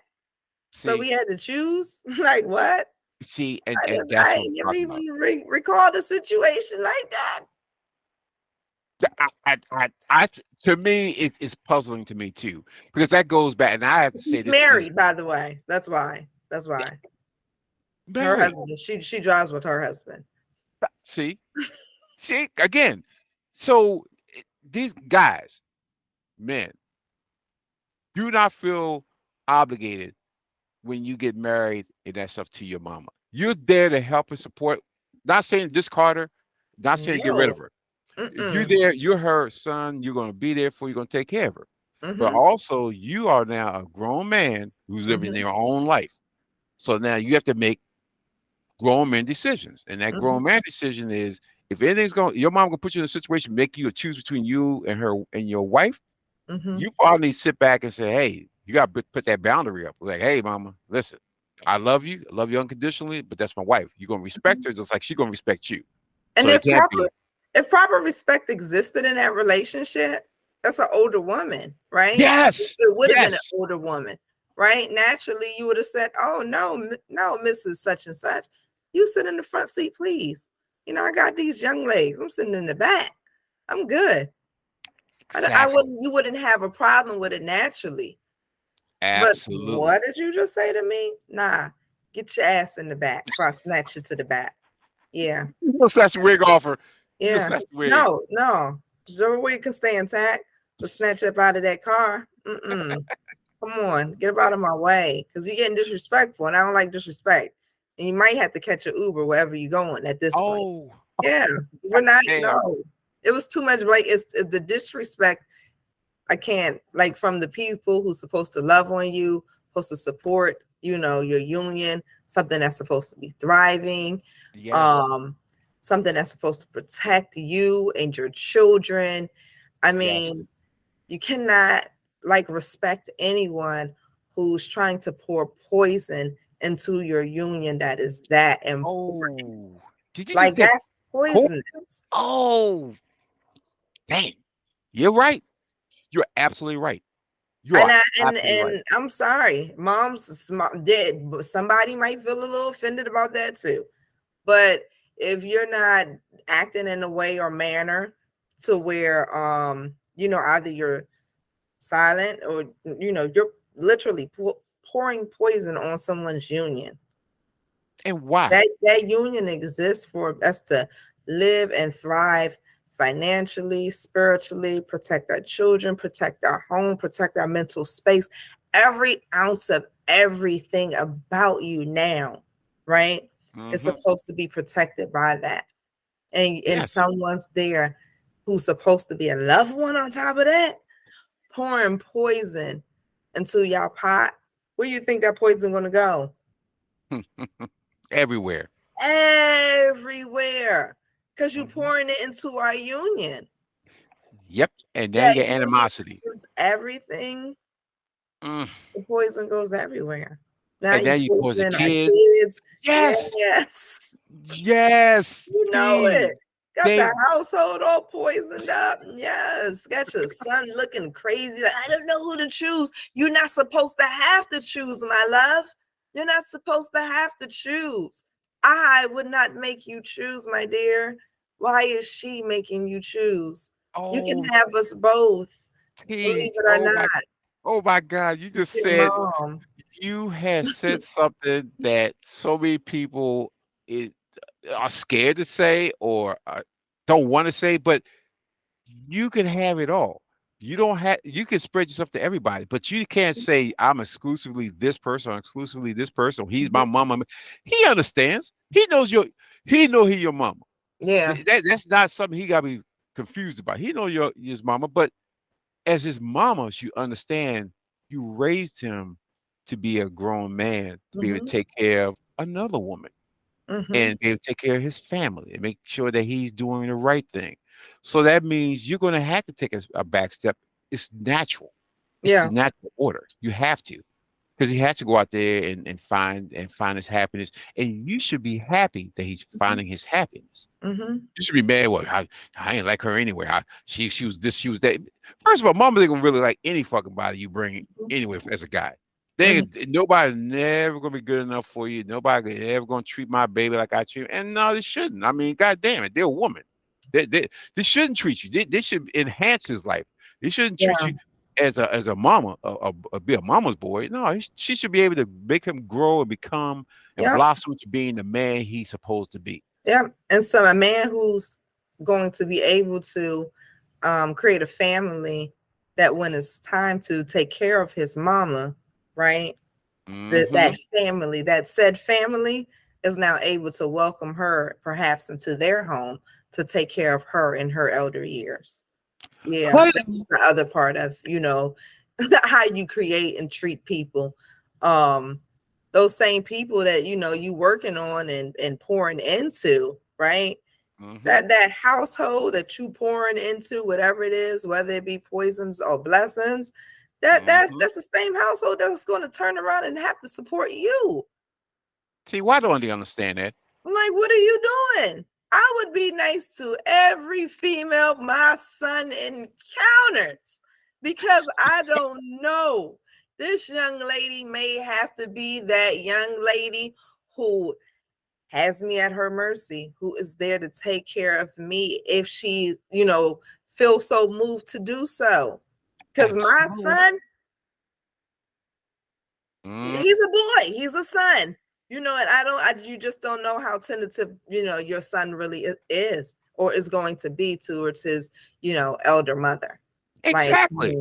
So See, we had to choose. Like, what? see, and I and didn't. that's I what ain't I'm never talking even about. recalled a situation like that. To me, it's puzzling to me too, because that goes back, and I have to say He's this married, by the way. That's why. That's why. Her married. husband. She drives with her husband. See, see again. So these guys, men, do not feel obligated when you get married and that stuff to your mama. You're there to help and support. Not saying discard her, not saying get rid No. of her. You're Mm-mm. there, you're her son, you're gonna be there for you, you're gonna take care of her. But Mm-hmm. also you are now a grown man who's living Mm-hmm. their own life. So now you have to make grown man decisions. And that Mm-hmm. grown man decision is if anything's going your mom gonna put you in a situation, make you choose between you and her and your wife, Mm-hmm. you probably need to sit back and say, hey, you got to put that boundary up. Like, hey, mama, listen, I love you unconditionally, but that's my wife. You're gonna respect her just like she's gonna respect you. And So it can't be. if proper respect existed in that relationship, that's an older woman, right? Yes, It would have been an yes, older woman, right? Naturally, you would have said, "Oh no, no, Mrs. Such and Such, you sit in the front seat, please. You know, I got these young legs. I'm sitting in the back. I'm good." I exactly, wouldn't. You wouldn't have a problem with it naturally. But what absolutely. did you just say to me? Nah, get your ass in the back before I snatch you to the back. Yeah. You gonna snatch the wig off her. You gonna Yeah. snatch the wig. No, no. The way you can stay intact, but snatch up out of that car. Mm-mm. Come on, get up out of my way. Because you're getting disrespectful, and I don't like disrespect. And you might have to catch an Uber wherever you're going at this point. Oh, Yeah. We're not, damn. no. It was too much. Like it's the disrespect. I can't, like, from the people who's supposed to love on you, supposed to support, your union, something that's supposed to be thriving, Yes, um, something that's supposed to protect you and your children. I yes. mean, you cannot, like, respect anyone who's trying to pour poison into your union that is that important. Oh, did you just Like, say that's poor? poisonous. Oh, dang. You're right. You're absolutely right. You And are I absolutely right. and I'm sorry, moms did, but somebody might feel a little offended about that too. But if you're not acting in a way or manner to where either you're silent or you're literally pouring poison on someone's union. And why? That union exists for us to live and thrive financially, spiritually, protect our children, protect our home, protect our mental space, every ounce of everything about you now, right? Is Hmm. supposed to be protected by that. And Yes. someone's there who's supposed to be a loved one on top of that, pouring poison into y'all pot. Where you think that poison gonna go? Everywhere. Everywhere, because you Hmm. pouring it into our union. Yep. And now you That get union animosity. is everything. Mm. The poison goes everywhere. Now And now you you cause the poisoning our kids. kids. Yes. Yes, Yes, you know Steve. it. Got They the household all poisoned up. Yes, got your son looking crazy. Like, I don't know who to choose. You're not supposed to have to choose, my love. You're not supposed to have to choose. I would not make you choose, my dear. Why is she making you choose? You can oh have us both, believe Steve. it or not. Oh my God. You just Your said mom. you had said something that so many people is, are scared to say or don't want to say, but you can have it all. You don't have you can spread yourself to everybody, but you can't say I'm exclusively this person or exclusively this person. He's my Mhm. mama. He understands. He knows he know he your mama. Yeah. That's not something he gotta be confused about. He know your his mama, but as his mama, you understand you raised him to be a grown man, to be able to Hmm. take care of another woman Hmm. and be able to take care of his family and make sure that he's doing the right thing. So that means you're going to have to take a back step. It's natural. It's the Yeah. natural order. You have to because he has to go out there and find his happiness. And you should be happy that he's finding his happiness. Hmm. You should be mad. Well, I ain't like her anyway. She was this, she was that. First of all, mama ain't gonna really like any fucking body you bring anyway as a guy. Hmm. Nobody never gonna be good enough for you. Nobody ever gonna treat my baby like I treat. And no, they shouldn't. I mean, god damn it, they're a woman. They shouldn't treat you. They should enhance his life. They shouldn't treat Yeah. you as a mama, be a mama's boy. No, she should be able to make him grow and become and Yep. blossom to being the man he's supposed to be. Yep. And so a man who's going to be able to create a family that when it's time to take care of his mama, right? That Mm-hmm. family, that said family, is now able to welcome her perhaps into their home to take care of her in her elder years. Yeah, But that's the other part of, how you create and treat people. Um, those same people that you working on and pouring into, right? mm-hmm. That household that you pouring into, whatever it is, whether it be poisons or blessings, Mm-hmm. that's the same household that's going to turn around and have to support you. See, why don't they understand that? I'm like, what are you doing? I would be nice to every female my son encounters because I don't know. This young lady may have to be that young lady who has me at her mercy, who is there to take care of me if she, feels so moved to do so. Because my Absolutely. son, Mm, he's a boy, he's a son. And you just don't know how tentative, your son really is or is going to be towards his, elder mother. Like, exactly.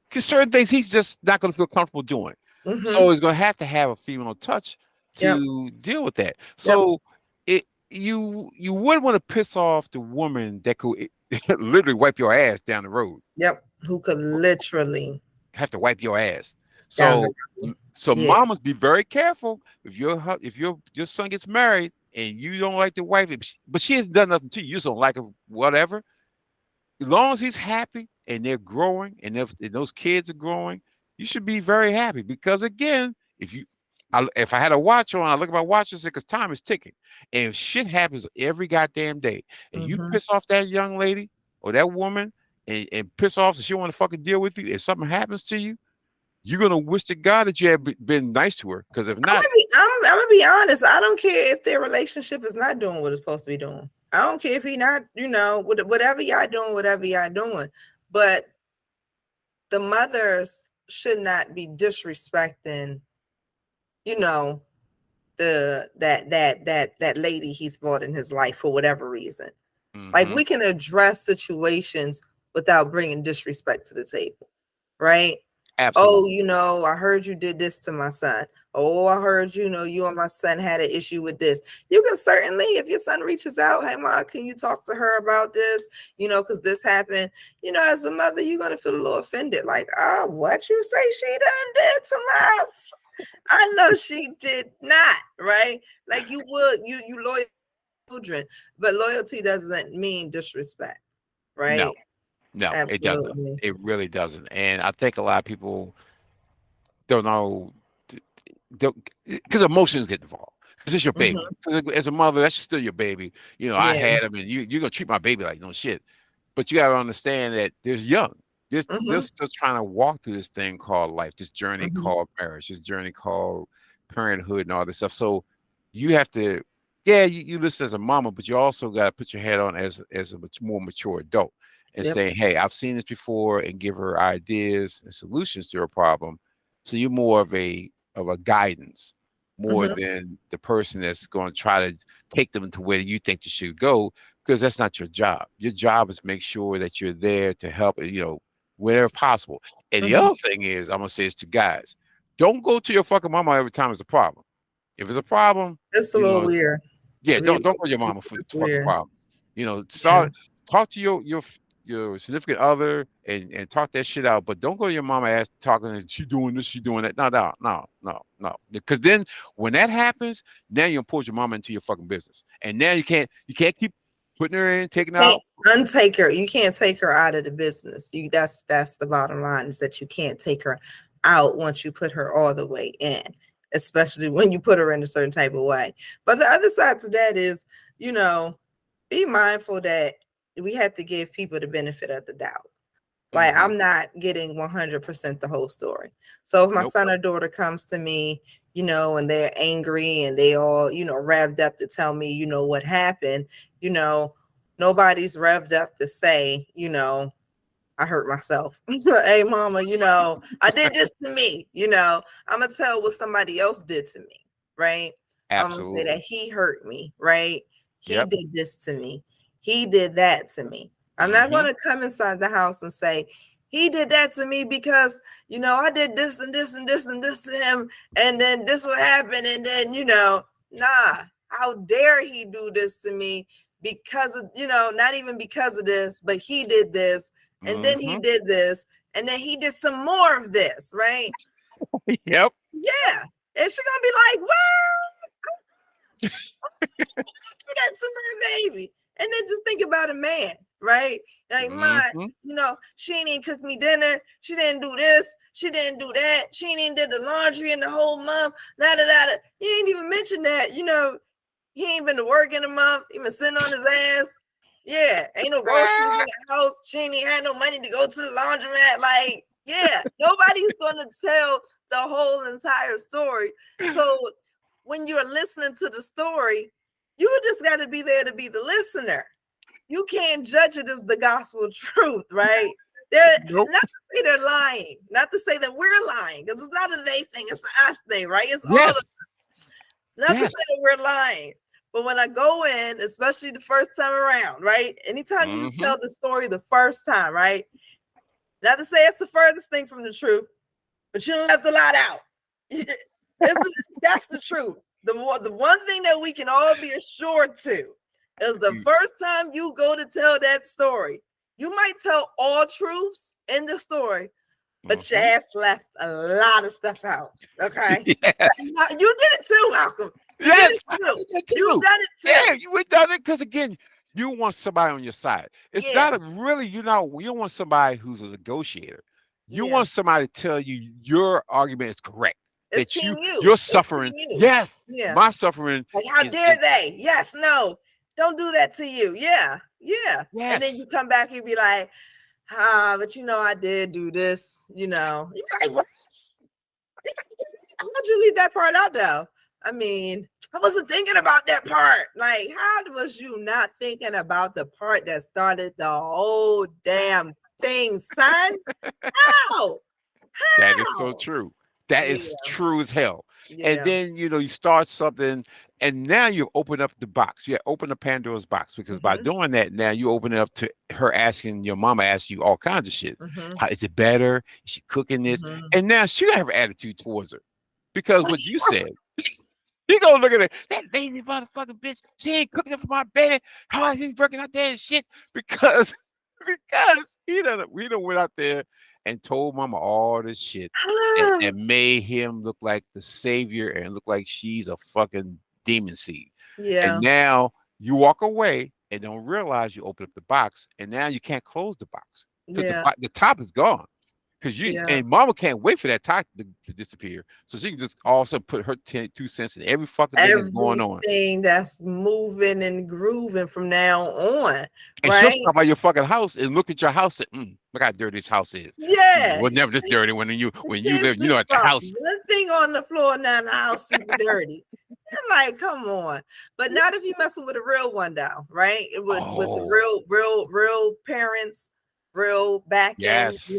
Because certain things he's just not going to feel comfortable doing. mm-hmm. So he's going to have a female touch Yep. to deal with that. Yep. So you would want to piss off the woman that could literally wipe your ass down the road. Yep. Who could literally Have to wipe your ass. down the So road. Yeah. mamas be very careful if your son gets married and you don't like the wife, but she hasn't done nothing to you. You just don't like her, whatever. As long as he's happy and they're growing and those kids are growing, you should be very happy because again, if I had a watch on, I look at my watch and say because time is ticking, and shit happens every goddamn day, and you Mm-hmm. piss off that young lady or that woman and piss off so she don't want to fucking deal with you. If something happens to you, you're gonna wish to God that you had been nice to her because if not, I'm gonna be honest. I don't care if their relationship is not doing what it's supposed to be doing. I don't care if he not, whatever y'all doing, whatever y'all doing. But the mothers should not be disrespecting, you know, that lady he's brought in his life for whatever reason. Like mm-hmm, we can address situations without bringing disrespect to the table, right? Oh, absolutely, I heard you did this to my son. Oh, I heard, you and my son had an issue with this. You can certainly, if your son reaches out, hey, Ma, can you talk to her about this? Because this happened. As a mother, you're going to feel a little offended. Like, what you say she done did to my son? I know she did not, right? Like you would, you loyal children, but loyalty doesn't mean disrespect, no, right? no, it doesn't. Absolutely. It really doesn't, and I think a lot of people don't know because emotions get involved. Because it's your baby. Hmm. 'Cause as a mother, that's still your baby. I Yeah. had him, and you're gonna treat my baby like no shit. But you gotta understand that there's young. They're Hmm. still trying to walk through this thing called life, this journey Hmm. called marriage, this journey called parenthood and all this stuff. So you have to, yeah, you listen as a mama, but you also gotta put your head on as a much more mature adult and Yep. say, hey, I've seen this before, and give her ideas and solutions to her problem. So you're more of a guidance more Hmm. than the person that's going to try to take them to where you think they should go because that's not your job. Your job is to make sure that you're there to help, wherever possible. And the Hmm. other thing is, I'm gonna say this to guys: don't go to your fucking mama every time it's a problem. If it's a problem, It's a you little know, weird. yeah, To be don't go to your mama for it's fucking weird. problems. Yeah. Start talk to your significant other and talk that shit out. But don't go to your mama ass talking and she doing this, she doing that. No, no, no, no, no. Because then when that happens, now you pull your mama into your fucking business, and now you can't keep putting her in, taking her Can't out. untake her. You can't take her out of the business. That's the bottom line is that you can't take her out once you put her all the way in, especially when you put her in a certain type of way. But the other side to that is, you know, be mindful that we have to give people the benefit of the doubt. Like Mm-hmm. I'm not getting 100% the whole story. So if my Nope. son or daughter comes to me, and they're angry and they all, revved up to tell me, what happened, you know, nobody's revved up to say, I hurt myself. Hey mama, I did this to me, I'm gonna tell what somebody else did to me, right? I'm gonna say that Absolutely. he hurt me, right? He Yep. did this to me. he did that to me. I'm not Mm-hmm. going to come inside the house and say, he did that to me because, I did this and this and this and this to him. And then this will happen. And then, nah, how dare he do this to me because of, not even because of this, but he did this. And then he Mm-hmm. did this. And then he did some more of this, right? Yep. Yeah. And she's going to be like, what? That to my baby. And then just think about a man, right? Like, my, Mm-hmm. she ain't even cooked me dinner. She didn't do this. She didn't do that. She ain't even did the laundry in the whole month. Da, da, da, da. He ain't even mentioned that. He ain't been to work in a month. He been sitting on his ass. Yeah, ain't no groceries in the house. She ain't even had no money to go to the laundromat. Like, yeah, nobody's gonna tell the whole entire story. So when you're listening to the story, you just got to be there to be the listener. You can't judge it as the gospel truth, right? They're Nope. not to say they're lying, not to say that we're lying, because it's not a they thing, it's an us thing, right? It's all Yes. not to say Yes. that we're lying, but when I go in, especially the first time around, right? Anytime you Mm-hmm. tell the story the first time, right? Not to say it's the furthest thing from the truth, but you left a lot out. That's the truth. The one thing that we can all be assured to is the first time you go to tell that story, you might tell all truths in the story, but your Mm-hmm. ass left a lot of stuff out. Okay. Yes. You did it too, Malcolm. You did Yes. it too. I did You've too. done it Yeah, too. you would done it because again, you want somebody on your side. It's Yeah. not a really you don't want somebody who's a negotiator. You Yeah. want somebody to tell you your argument is correct. It's That team you. you're It's team suffering. you. Yes, Yeah. my suffering Like, how dare is they? Yes, no, don't do that to you. Yeah, yeah. And then yes. you come back, you be like, but I did do this, You're like, what? How'd you leave that part out though? I mean, I wasn't thinking about that part. Like, how was you not thinking about the part that started the whole damn thing, son? How? That is so How? true. That is Yeah, true as hell. And yeah. then you start something, and now you open up the box. You open the Pandora's box because by Mm-hmm. doing that, now you open it up to her asking your mama asking you all kinds of shit. Mm-hmm. How is it better? Is she cooking this? Mm-hmm. And now she have an attitude towards her because what you said. He gonna look at it. That lazy motherfucking bitch. She ain't cooking for my baby. How he's working out there and shit because because he done went out there and told mama all this shit and made him look like the savior and look like she's a fucking demon seed. And Yeah, now you walk away and don't realize you open up the box and now you can't close the box because yeah, the top is gone. Because you yeah. and mama can't wait for that top to disappear. So she can just all of a sudden put her 2 cents in every fucking thing that's going on. Everything that's moving and grooving from now on, And she'll right? stop by your fucking house and look at your house and look how dirty this house is. It Yeah. was never this dirty when you The when you kids live, just at the drop house. one thing on the floor now, the house super dirty. You're like, come on. But not if you're messing with a real one though, right? It would with the Oh, real parents, real back end, yes,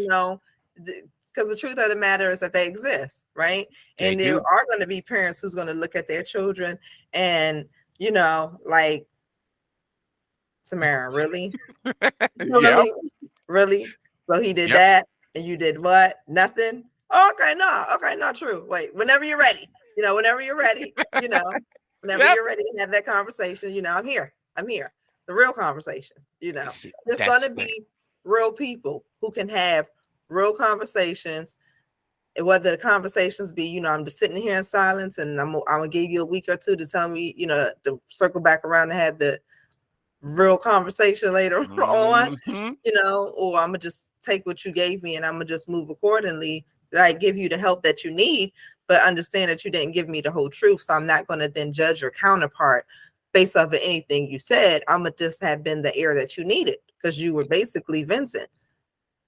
because the truth of the matter is that they exist, right? they And there do. are going to be parents who's going to look at their children and like, Tamara, really? Yep, Really? Really? So he did yep. that and you did what? Nothing? Oh, okay, no, okay, not true. Wait, whenever you're ready, whenever you're ready, whenever Yep. you're ready to have that conversation, I'm here. I'm here. The real conversation, See, There's that's gonna the thing. be real people who can have real conversations. And whether the conversations be, I'm just sitting here in silence and I'm gonna give you a week or two to tell me, to circle back around and have the real conversation later on, Hmm. or I'm gonna just take what you gave me and I'm gonna just move accordingly. Like, give you the help that you need, but understand that you didn't give me the whole truth. So I'm not gonna then judge your counterpart based off of anything you said. I'm gonna just have been the ear that you needed because you were basically Vincent.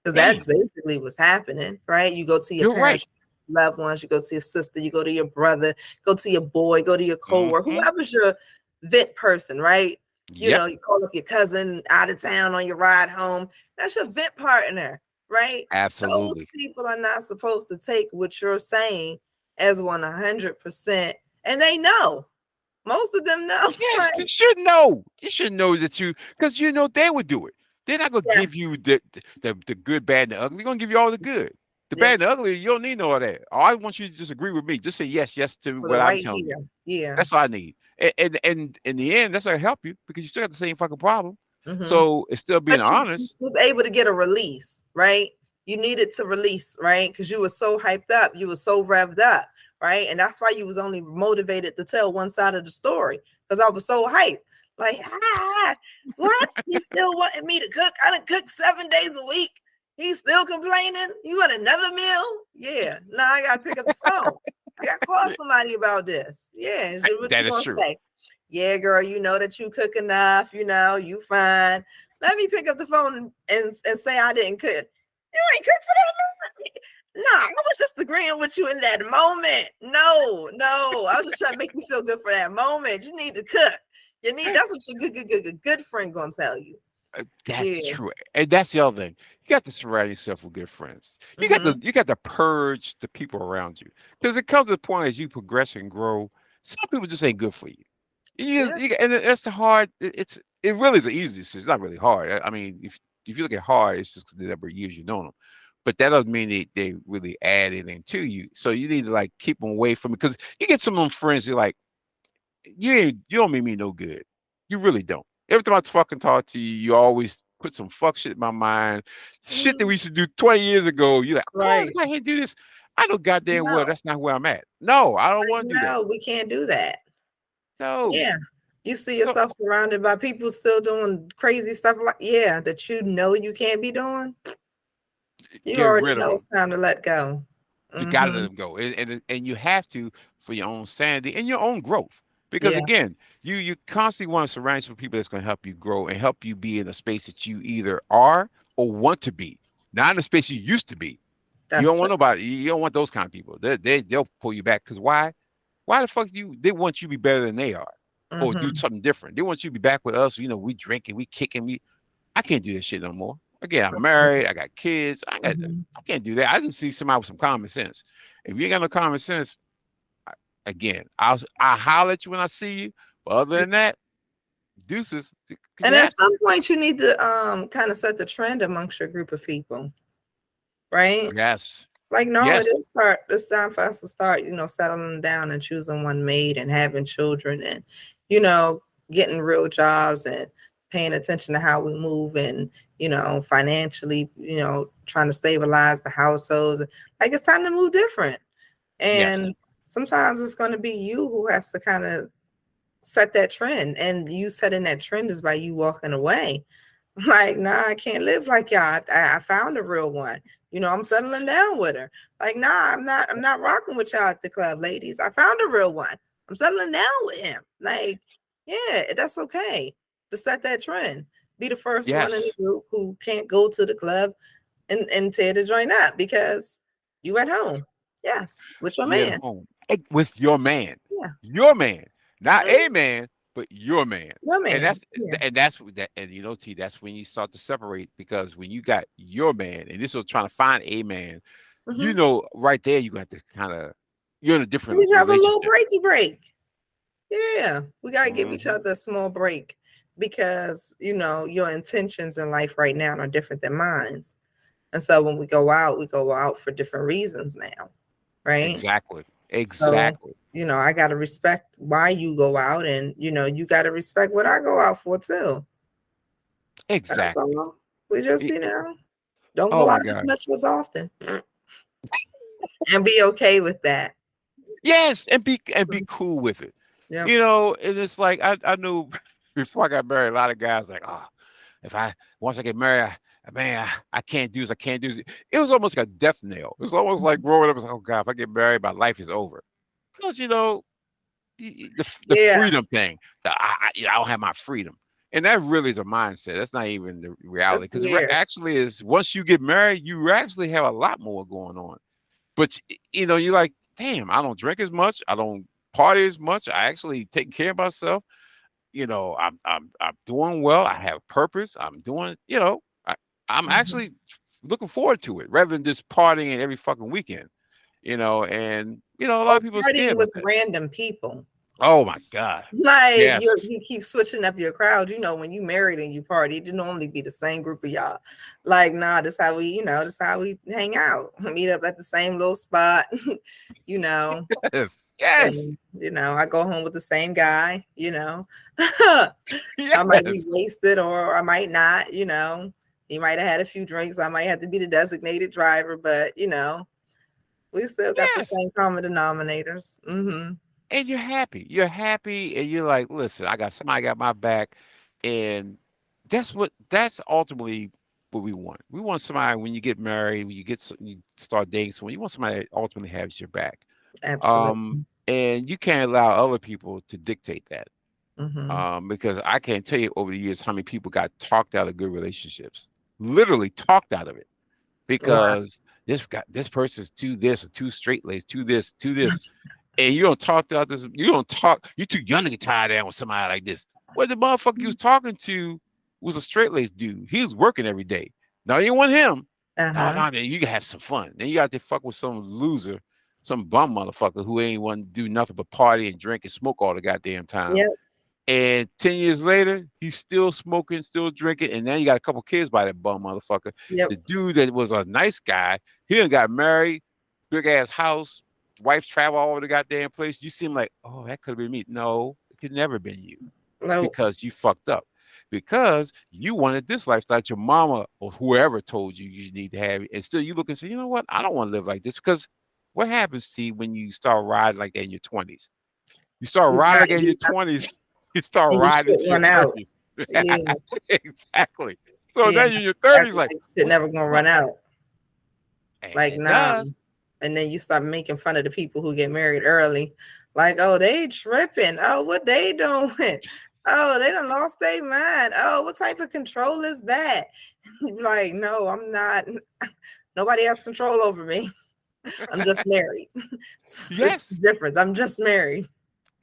Because Hey, that's basically what's happening, right? You go to your you're right. parents, loved ones, you go to your sister, you go to your brother, go to your boy, go to your coworker, Hmm. whoever's your vent person, right? Yep, You call up your cousin out of town on your ride home. That's your vent partner, right? Those absolutely. people are not supposed to take what you're saying as 100%. And they know. Most of them know. Yes, Like, you should know. You should know that because you know they would do it. They're not gonna yeah, give you the good, bad, and the ugly. They're gonna give you all the good. The bad yep, and the ugly, you don't need no of that. I want you to just agree with me. Just say yes, yes to for the what I'm right telling you. here. Yeah. That's all I need. And in the end, that's gonna help you because you still got the same fucking problem. Hmm. So it's still being But you honest. was able to get a release, right? You needed to release, right? Because you were so hyped up, you were so revved up, right? And that's why you was only motivated to tell one side of the story because I was so hyped. Like, what? He still wanted me to cook? I done cook 7 days a week. He's still complaining. You want another meal? Yeah. Now I gotta pick up the phone. I gotta call somebody about this. Yeah. And what you That is gonna true. say? Yeah, girl, you know that you cook enough, you fine. Let me pick up the phone and say I didn't cook. You ain't cook for that. No, I was just agreeing with you in that moment. No, I was just trying to make you feel good for that moment. You need to cook. That's what your good friend gonna tell you. That's Yeah. true. And that's the other thing. You got to surround yourself with good friends. Mm-hmm. You got to purge the people around you. Because it comes to a point as you progress and grow, some people just ain't good for you. Yeah, And that's the hard. It really is an easy decision. It's not really hard. I mean, if you look at hard, it's just the number of years you know them. But that doesn't mean they really add anything to you. So you need to like keep them away from it because you get some of them friends. You're like, you don't mean me no good. You really don't. Every time I fucking talk to you, you always put some fuck shit in my mind. Shit that we mhm, used to do 20 years ago. You're like, come on, let's right. go ahead and do this. I know goddamn well No, that's not where I'm at. No, I don't like, want to do that. no, we can't do that. No. Yeah. You see So yourself surrounded by people still doing crazy stuff like, yeah, that you know you can't be doing. You get already rid of know them. it's time to let go. You got to let Mm-hmm. them go, and you have to for your own sanity and your own growth. Because Yeah, again, you constantly want to surround yourself with people that's going to help you grow and help you be in a space that you either are or want to be, not in the space you used to be. You don't that's want right. nobody. You don't want those kind of people. They'll pull you back. Because why? Why the fuck they want you to be better than they are, or do Mm-hmm. something different? They want you to be back with us. We drinking, we kicking, I can't do this shit no more. Again, I'm married. I got kids. Mm-hmm. I can't do that. I just see somebody with some common sense. If you ain't got no common sense, again, I'll holler at you when I see you. But other than that, deuces, because And you at have to. some point, you need to kind of set the trend amongst your group of people, right? Yes, Like, no, yes, it's time for us to start, settling down and choosing one mate and having children and, you know, getting real jobs and paying attention to how we move and, financially, trying to stabilize the households. Like, it's time to move different. yes, And sometimes it's going to be you who has to kind of set that trend. And you setting that trend is by you walking away. Like, nah, I can't live like y'all. I found a real one. I'm settling down with her. Like, nah, I'm not rocking with y'all at the club, ladies. I found a real one. I'm settling down with him. Like, yeah, that's okay to set that trend. Be the first one in the yes. group who can't go to the club and tear the joint up because you at home. Yes, with your You're at man. home with Yeah. your man, not a Mhm. man, but your man. Your And man. Yeah. that's that. And T, that's when you start to separate because when you got your man, and this was trying to find a man, Mm-hmm. right there, you got to kind of you're in a We different need to have a little relationship. breaky break. Yeah, we got to give each Hmm. other a small break because, your intentions in life right now are different than mine. And so when we go out for different reasons now, right? Exactly. So, Exactly. I got to respect why you go out and, you got to respect what I go out for too. That's Exactly. all. We just, It- don't oh go my out as God. much as often and be okay with that. Yes, and be cool with it. Yep. And it's like I knew before I got married, a lot of guys like, oh, if I once I get married, man, I can't do this, I can't do this. It was almost like a death knell. It was almost like growing up. It's like, oh God, if I get married, my life is over. Plus, the Yeah, freedom thing. I don't have my freedom, and that really is a mindset. That's not even the reality that's because weird. actually is once you get married, you actually have a lot more going on. But you're like, damn, I don't drink as much. I don't party as much. I actually take care of myself. I'm doing well. I have purpose. I'm doing, I'm Mhm. actually looking forward to it rather than just partying every fucking weekend. And a lot Or of people are scared partying about with that. random people. Oh my God. Like Yes. you keep switching up your crowd. You know, when you married and you party, it didn't only be the same group of y'all. Like, nah, this how we, this how we hang out. Meet up at the same little spot, you know. Yes. Yes. And I go home with the same guy. I might be Yes. wasted or I might not. He might have had a few drinks. I might have to be the designated driver, but we still got the Yes. same common denominators. Mm-hmm. And you're happy. You're happy, and you're like, listen, I got somebody got my back, and that's ultimately what we want. We want somebody when you get married, when you start dating someone, you want somebody that ultimately has your back. Absolutely. And you can't allow other people to dictate that. Mm-hmm. Because I can't tell you over the years how many people got talked out of good relationships, literally talked out of it Wow. because this person's too this or too straight laced, too this, and you don't talk about this. You don't talk. You're too young to get tied down with somebody like this. Well, the motherfucker you was talking to was a straight laced dude. He was working every day. Now you want him. No, Uh-huh. no, then you can have some fun. Then you got to fuck with some loser, some bum motherfucker who ain't want to do nothing but party and drink and smoke all the goddamn time. Yep. And 10 years later, he's still smoking, still drinking, and now you got a couple kids by that bum motherfucker. The Yep. dude that was a nice guy, he done got married, big ass house, wife travel all over the goddamn place. You seem like, oh, that could have been me. No, it could never been you No. because you fucked up. Because you wanted this lifestyle that your mama or whoever told you you need to have it. And still you look and say, you know what? I don't want to live like this. Because what happens, Steve, when you start riding like that in your 20s? You start You riding got again in your you got 20s, you start and you riding shit into your run out. 30s. Yeah. Exactly. So Yeah. then you're in your 30s, Acting like, like shit what never the gonna run fuck? out. And Like, it nah. does. And then you start making fun of the people who get married early. Like, oh, they tripping. Oh, what they doing? Oh, they done lost their mind. Oh, what type of control is that? Like, no, I'm not. Nobody has control over me. I'm just married. It's the Yes. difference. I'm just married.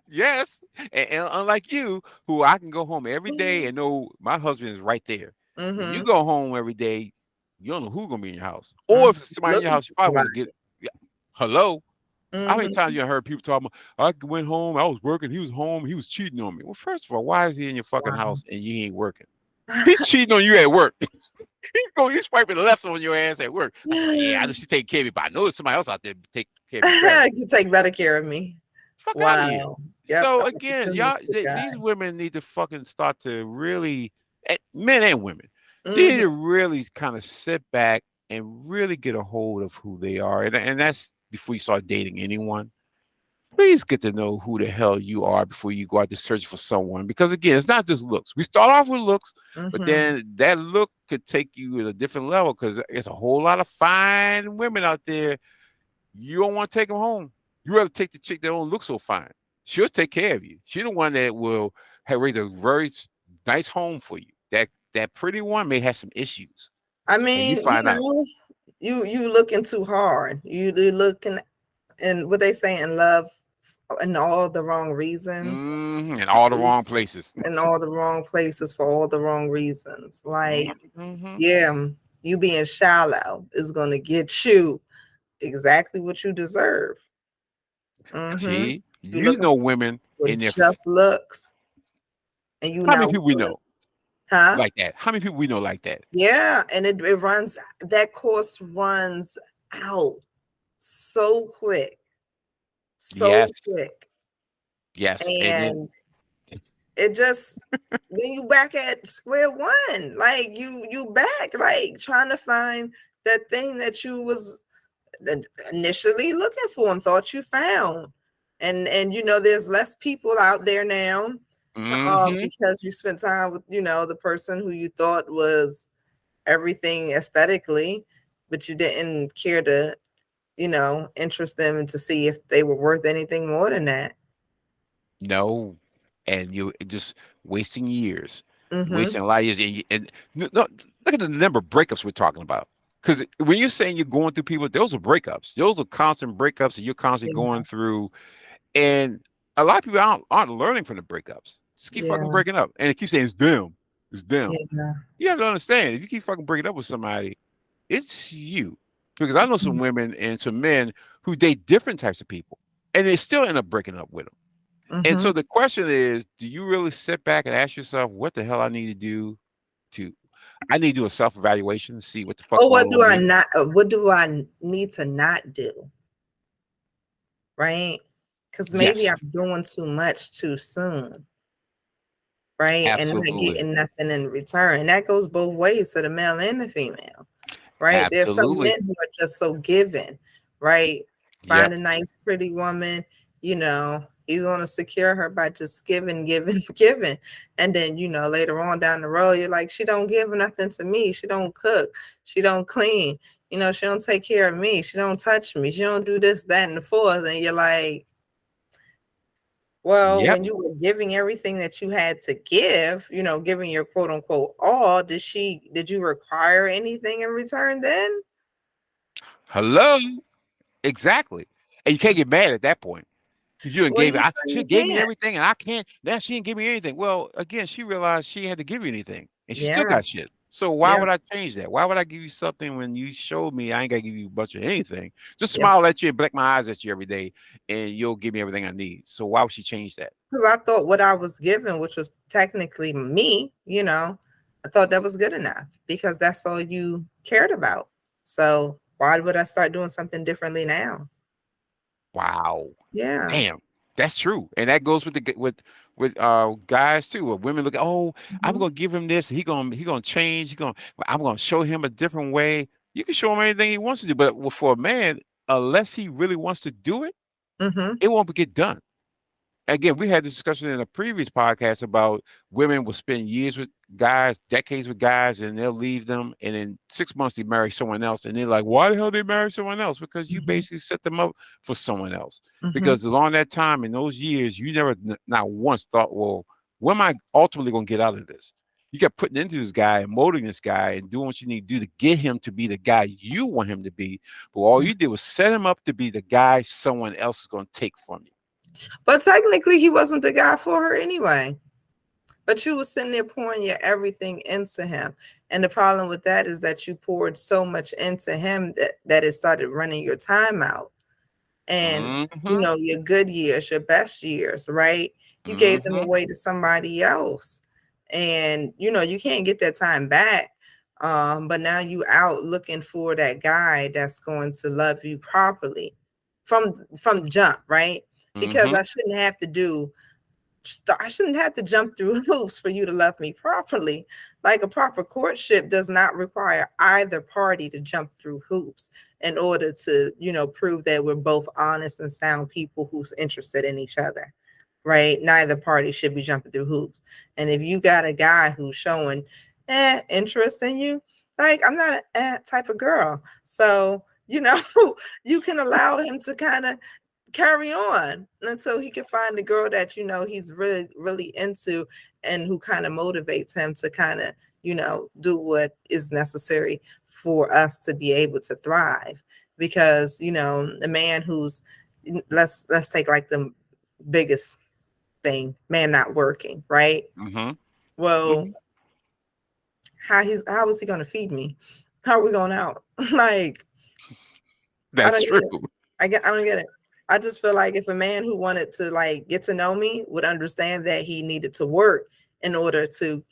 Yes. And unlike you, who I can go home every day and know my husband is right there. When you Mm-hmm. go home every day, you don't know who's gonna be in your house. Or Mm-hmm. if it's somebody in your Looking house, you for probably somebody. want to get, yeah, hello. How many Mm-hmm. times you heard people talking about, I went home, I was working, he was home, he was cheating on me. Well, first of all, why is he in your fucking Wow. house and you ain't working? He's cheating on you at work. He's swiping left on your ass at work. Like, oh yeah, I know she take care of me, but I know there's somebody else out there to take care of me better. You take better care of me. Fuck out of here. Wow. Yep. So I'm again, y'all, opportunistic guy. these women need to fucking start to really, men and women, they need Mm-hmm. to really kind of sit back and really get a hold of who they are, and that's before you start dating anyone. Please get to know who the hell you are before you go out to search for someone. Because again, it's not just looks. We start off with looks, but Mm-hmm. then that look could take you at a different level because there's a whole lot of fine women out there. You don't want to take them home. You rather take the chick that don't look so fine. She'll take care of you. She's the one that will have raise a very nice home for you. That pretty one may have some issues, I and you mean, find out. you looking too hard. You looking and what they say in love in all the wrong reasons In all the wrong places. in all the wrong places for all the wrong reasons. Like, Hmm. yeah, you being shallow is gonna get you exactly what you deserve. Mm-hmm. See, You you looking know women for in their. just looks and you How many not people we willing, know huh? like that? How many people we know like that? Yeah, and it runs that course runs out so quick, so Yes, quick. yes, and then And it just then you back at square one. Like you back, like trying to find that thing that you was initially looking for and thought you found. And there's less people out there now hmm because you spent time with the person who you thought was everything aesthetically, but you didn't care to interest them and to see if they were worth anything more than that. no, and you just wasting years, Mm-hmm. wasting a lot of years, and no, look at the number of breakups we're talking about. Because when you're saying you're going through people, those are breakups. Those are constant breakups that you're constantly Yeah. going through, and a lot of people aren't learning from the breakups. Just keep fucking Yeah. breaking up, and it keeps saying it's them, it's them. Yeah. You have to understand if you keep fucking breaking up with somebody, it's you. Because I know some women and some men who date different types of people, and they still end up breaking up with them. And Mm-hmm. so the question is, do you really sit back and ask yourself, what the hell I need to do to I need to do a self-evaluation to see what the fuck Or going what on do with I me? not? What do I need to not do? Right? Because maybe Yes, I'm doing too much too soon. Right? And not absolutely. getting nothing in return. And that goes both ways for the male and the female. Right? There's some Absolutely. men who are just so given, right? Yep. Find a nice, pretty woman, he's going to secure her by just giving, giving, giving. And then, later on down the road, you're like, she don't give nothing to me. She don't cook. She don't clean. She don't take care of me. She don't touch me. She don't do this, that, and the fourth. And you're like, well, Yep. when you were giving everything that you had to give, giving your quote unquote all, did you require anything in return then? Hello. Exactly. And you can't get mad at that point. Because you done Well, gave you she certainly gave me can. everything and I can't now she didn't give me anything. Well, again, she realized she had to give you anything. And she still got Yes. shit. So why Yep. would I change that? Why would I give you something when you showed me I ain't gotta give you a bunch of anything? Just Yep. smile at you and blink my eyes at you every day and you'll give me everything I need. So why would she change that? Because I thought what I was given, which was technically me, I thought that was good enough because that's all you cared about. So why would I start doing something differently now? Wow. Yeah. Damn, that's true, and that goes with with guys too. Where women look, oh, I'm Mhm. gonna give him this. He gonna change. I'm gonna show him a different way. You can show him anything he wants to do, but for a man, unless he really wants to do it, Mhm. it won't get done. Again, we had this discussion in a previous podcast about women will spend years with guys, decades with guys, and they'll leave them, and in 6 months they marry someone else, and they're like, "Why the hell they marry someone else?" Because you Mhm. basically set them up for someone else. Mhm. Because along that time, in those years, you never, not once thought, "Well, what am I ultimately going to get out of this?" You got putting into this guy and molding this guy and doing what you need to do to get him to be the guy you want him to be. But all you did was set him up to be the guy someone else is going to take from you. But technically, he wasn't the guy for her anyway. But you were sitting there pouring your everything into him. And the problem with that is that you poured so much into him that it started running your time out. And Mm-hmm. your good years, your best years, right? You gave them Mm-hmm. away to somebody else. And you can't get that time back. But now you out looking for that guy that's going to love you properly from the jump, right? Because Mm-hmm. I shouldn't have to jump through hoops for you to love me properly. Like a proper courtship does not require either party to jump through hoops in order to, prove that we're both honest and sound people who's interested in each other. Right? Neither party should be jumping through hoops. And if you got a guy who's showing interest in you, like I'm not a type of girl. So, you can allow him to kind of carry on until he can find the girl that he's really really into and who kind of motivates him to kind of do what is necessary for us to be able to thrive. Because the man who's, let's take like the biggest thing, man not working, right? Mm-hmm. Well, Mm-hmm. how is he going to feed me? How are we going out? Like, I That's don't true. get it. I don't get it. I just feel like if a man who wanted to like get to know me would understand that he needed to work in order to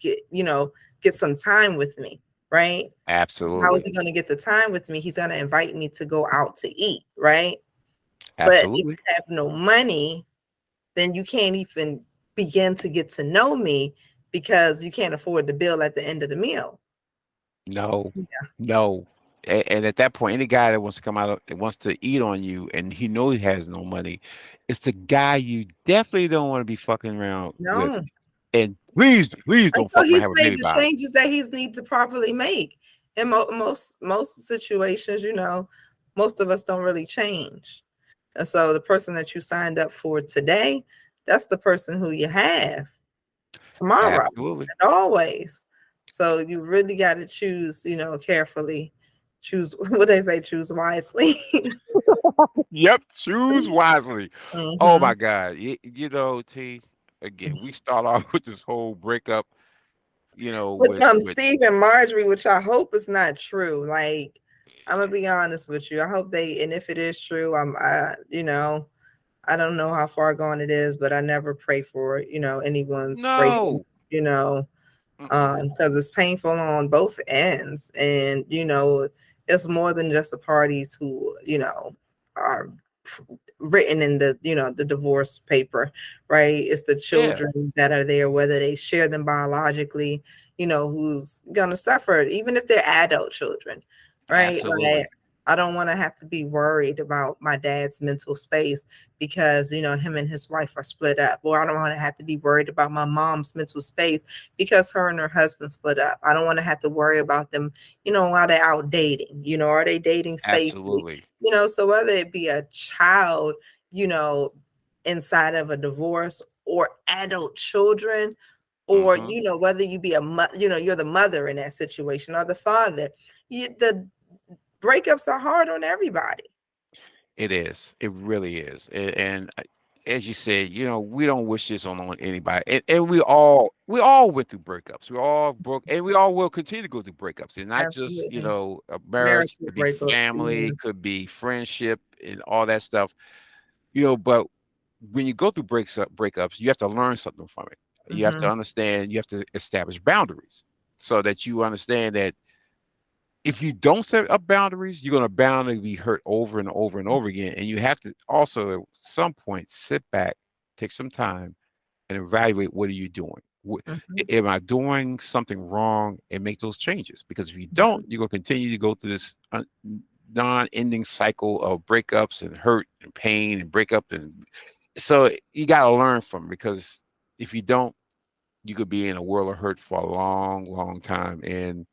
get some time with me, right? How is Absolutely. he going to get the time with me? He's going to invite me to go out to eat, right? But if Absolutely. you have no money, then you can't even begin to get to know me because you can't afford the bill at the end of the meal. No. Yeah. No. And at that point, any guy that wants to come out that wants to eat on you and he knows he has no money, it's the guy you definitely don't want to be fucking around with. No. And please, please don't Until fuck around he's have a made baby the by him. changes that he's need to properly make. In most situations, most of us don't really change. And so the person that you signed up for today, that's the person who you have tomorrow Absolutely. and always. So you really got to choose, carefully. Choose what they say, choose wisely. Yep. Choose wisely. Oh Hmm. my God. T, again, we start off with this whole breakup, With with Steve and Marjorie, which I hope is not true. Like, I'm gonna be honest with you. I hope they, and if it is true, I don't know how far gone it is, but I never pray for, anyone's breaking, No. you know, Mm-mm. because it's painful on both ends. And, it's more than just the parties who, are written in the divorce paper, right? It's the Yeah, children that are there, whether they share them biologically, who's gonna suffer, even if they're adult children, right? Like, absolutely. I don't want to have to be worried about my dad's mental space because him and his wife are split up, or I don't want to have to be worried about my mom's mental space because her and her husband split up. I don't want to have to worry about them, while they're out dating. Are they dating safely? Absolutely. So whether it be a child, you know, inside of a divorce, or adult children, or Hmm. whether you be you're the mother in that situation, or the father, the breakups are hard on everybody. It is. It really is. And as you said, we don't wish this on anybody. And we all went through breakups. We all broke, and we all will continue to go through breakups. And not just, Absolutely. a marriage, Marital could be breakups, family, could be friendship, and all that stuff. But when you go through breakups, you have to learn something from it. You have to hmm understand, you have to establish boundaries so that you understand that if you don't set up boundaries, you're going to bound to be hurt over and over and over again. And you have to also, at some point, sit back, take some time, and evaluate what are you doing. hmm Am I doing something wrong, and make those changes? Because if you don't, hmm you're going to continue to go through this non-ending cycle of breakups and hurt and pain and breakup. And so you got to learn from it, because if you don't, you could be in a world of hurt for a long, long time. And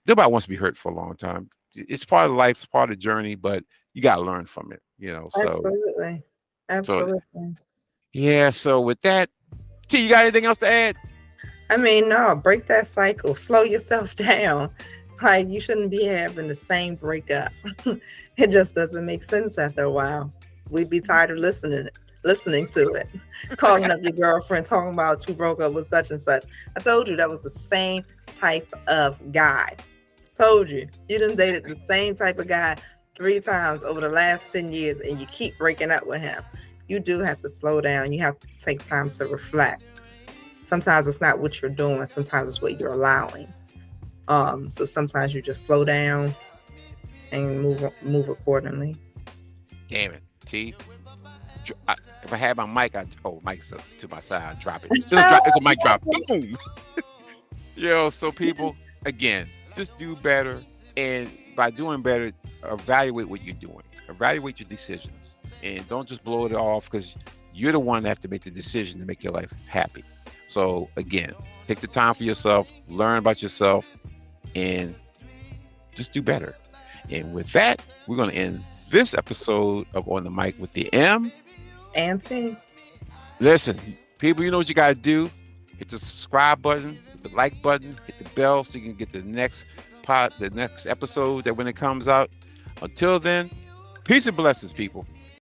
nobody wants to be hurt for a long time. It's part of life, it's part of the journey, but you got to learn from it. Absolutely. So Absolutely. yeah. So with that, T, you got anything else to add? I mean, no, break that cycle. Slow yourself down. Like, you shouldn't be having the same breakup. It just doesn't make sense after a while. We'd be tired of listening to it. Calling up your girlfriend talking about you broke up with such and such. I told you that was the same type of guy. Told you. You done dated the same type of guy 3 times over the last 10 years, and you keep breaking up with him. You do have to slow down. You have to take time to reflect. Sometimes it's not what you're doing, sometimes it's what you're allowing. So sometimes you just slow down and move accordingly. Damn it, T. If I had my mic, mic's to my side, I'd drop it. It's a mic drop. Boom. So people, again, just do better. And by doing better, evaluate what you're doing. Evaluate your decisions. And don't just blow it off, because you're the one that have to make the decision to make your life happy. So again, take the time for yourself, learn about yourself, and just do better. And with that, we're going to end this episode of On the Mic with the M. Auntie. Listen, people, you know what you got to do. Hit the subscribe button, hit the like button, hit the bell so you can get the next episode that when it comes out. Until then, peace and blessings, people.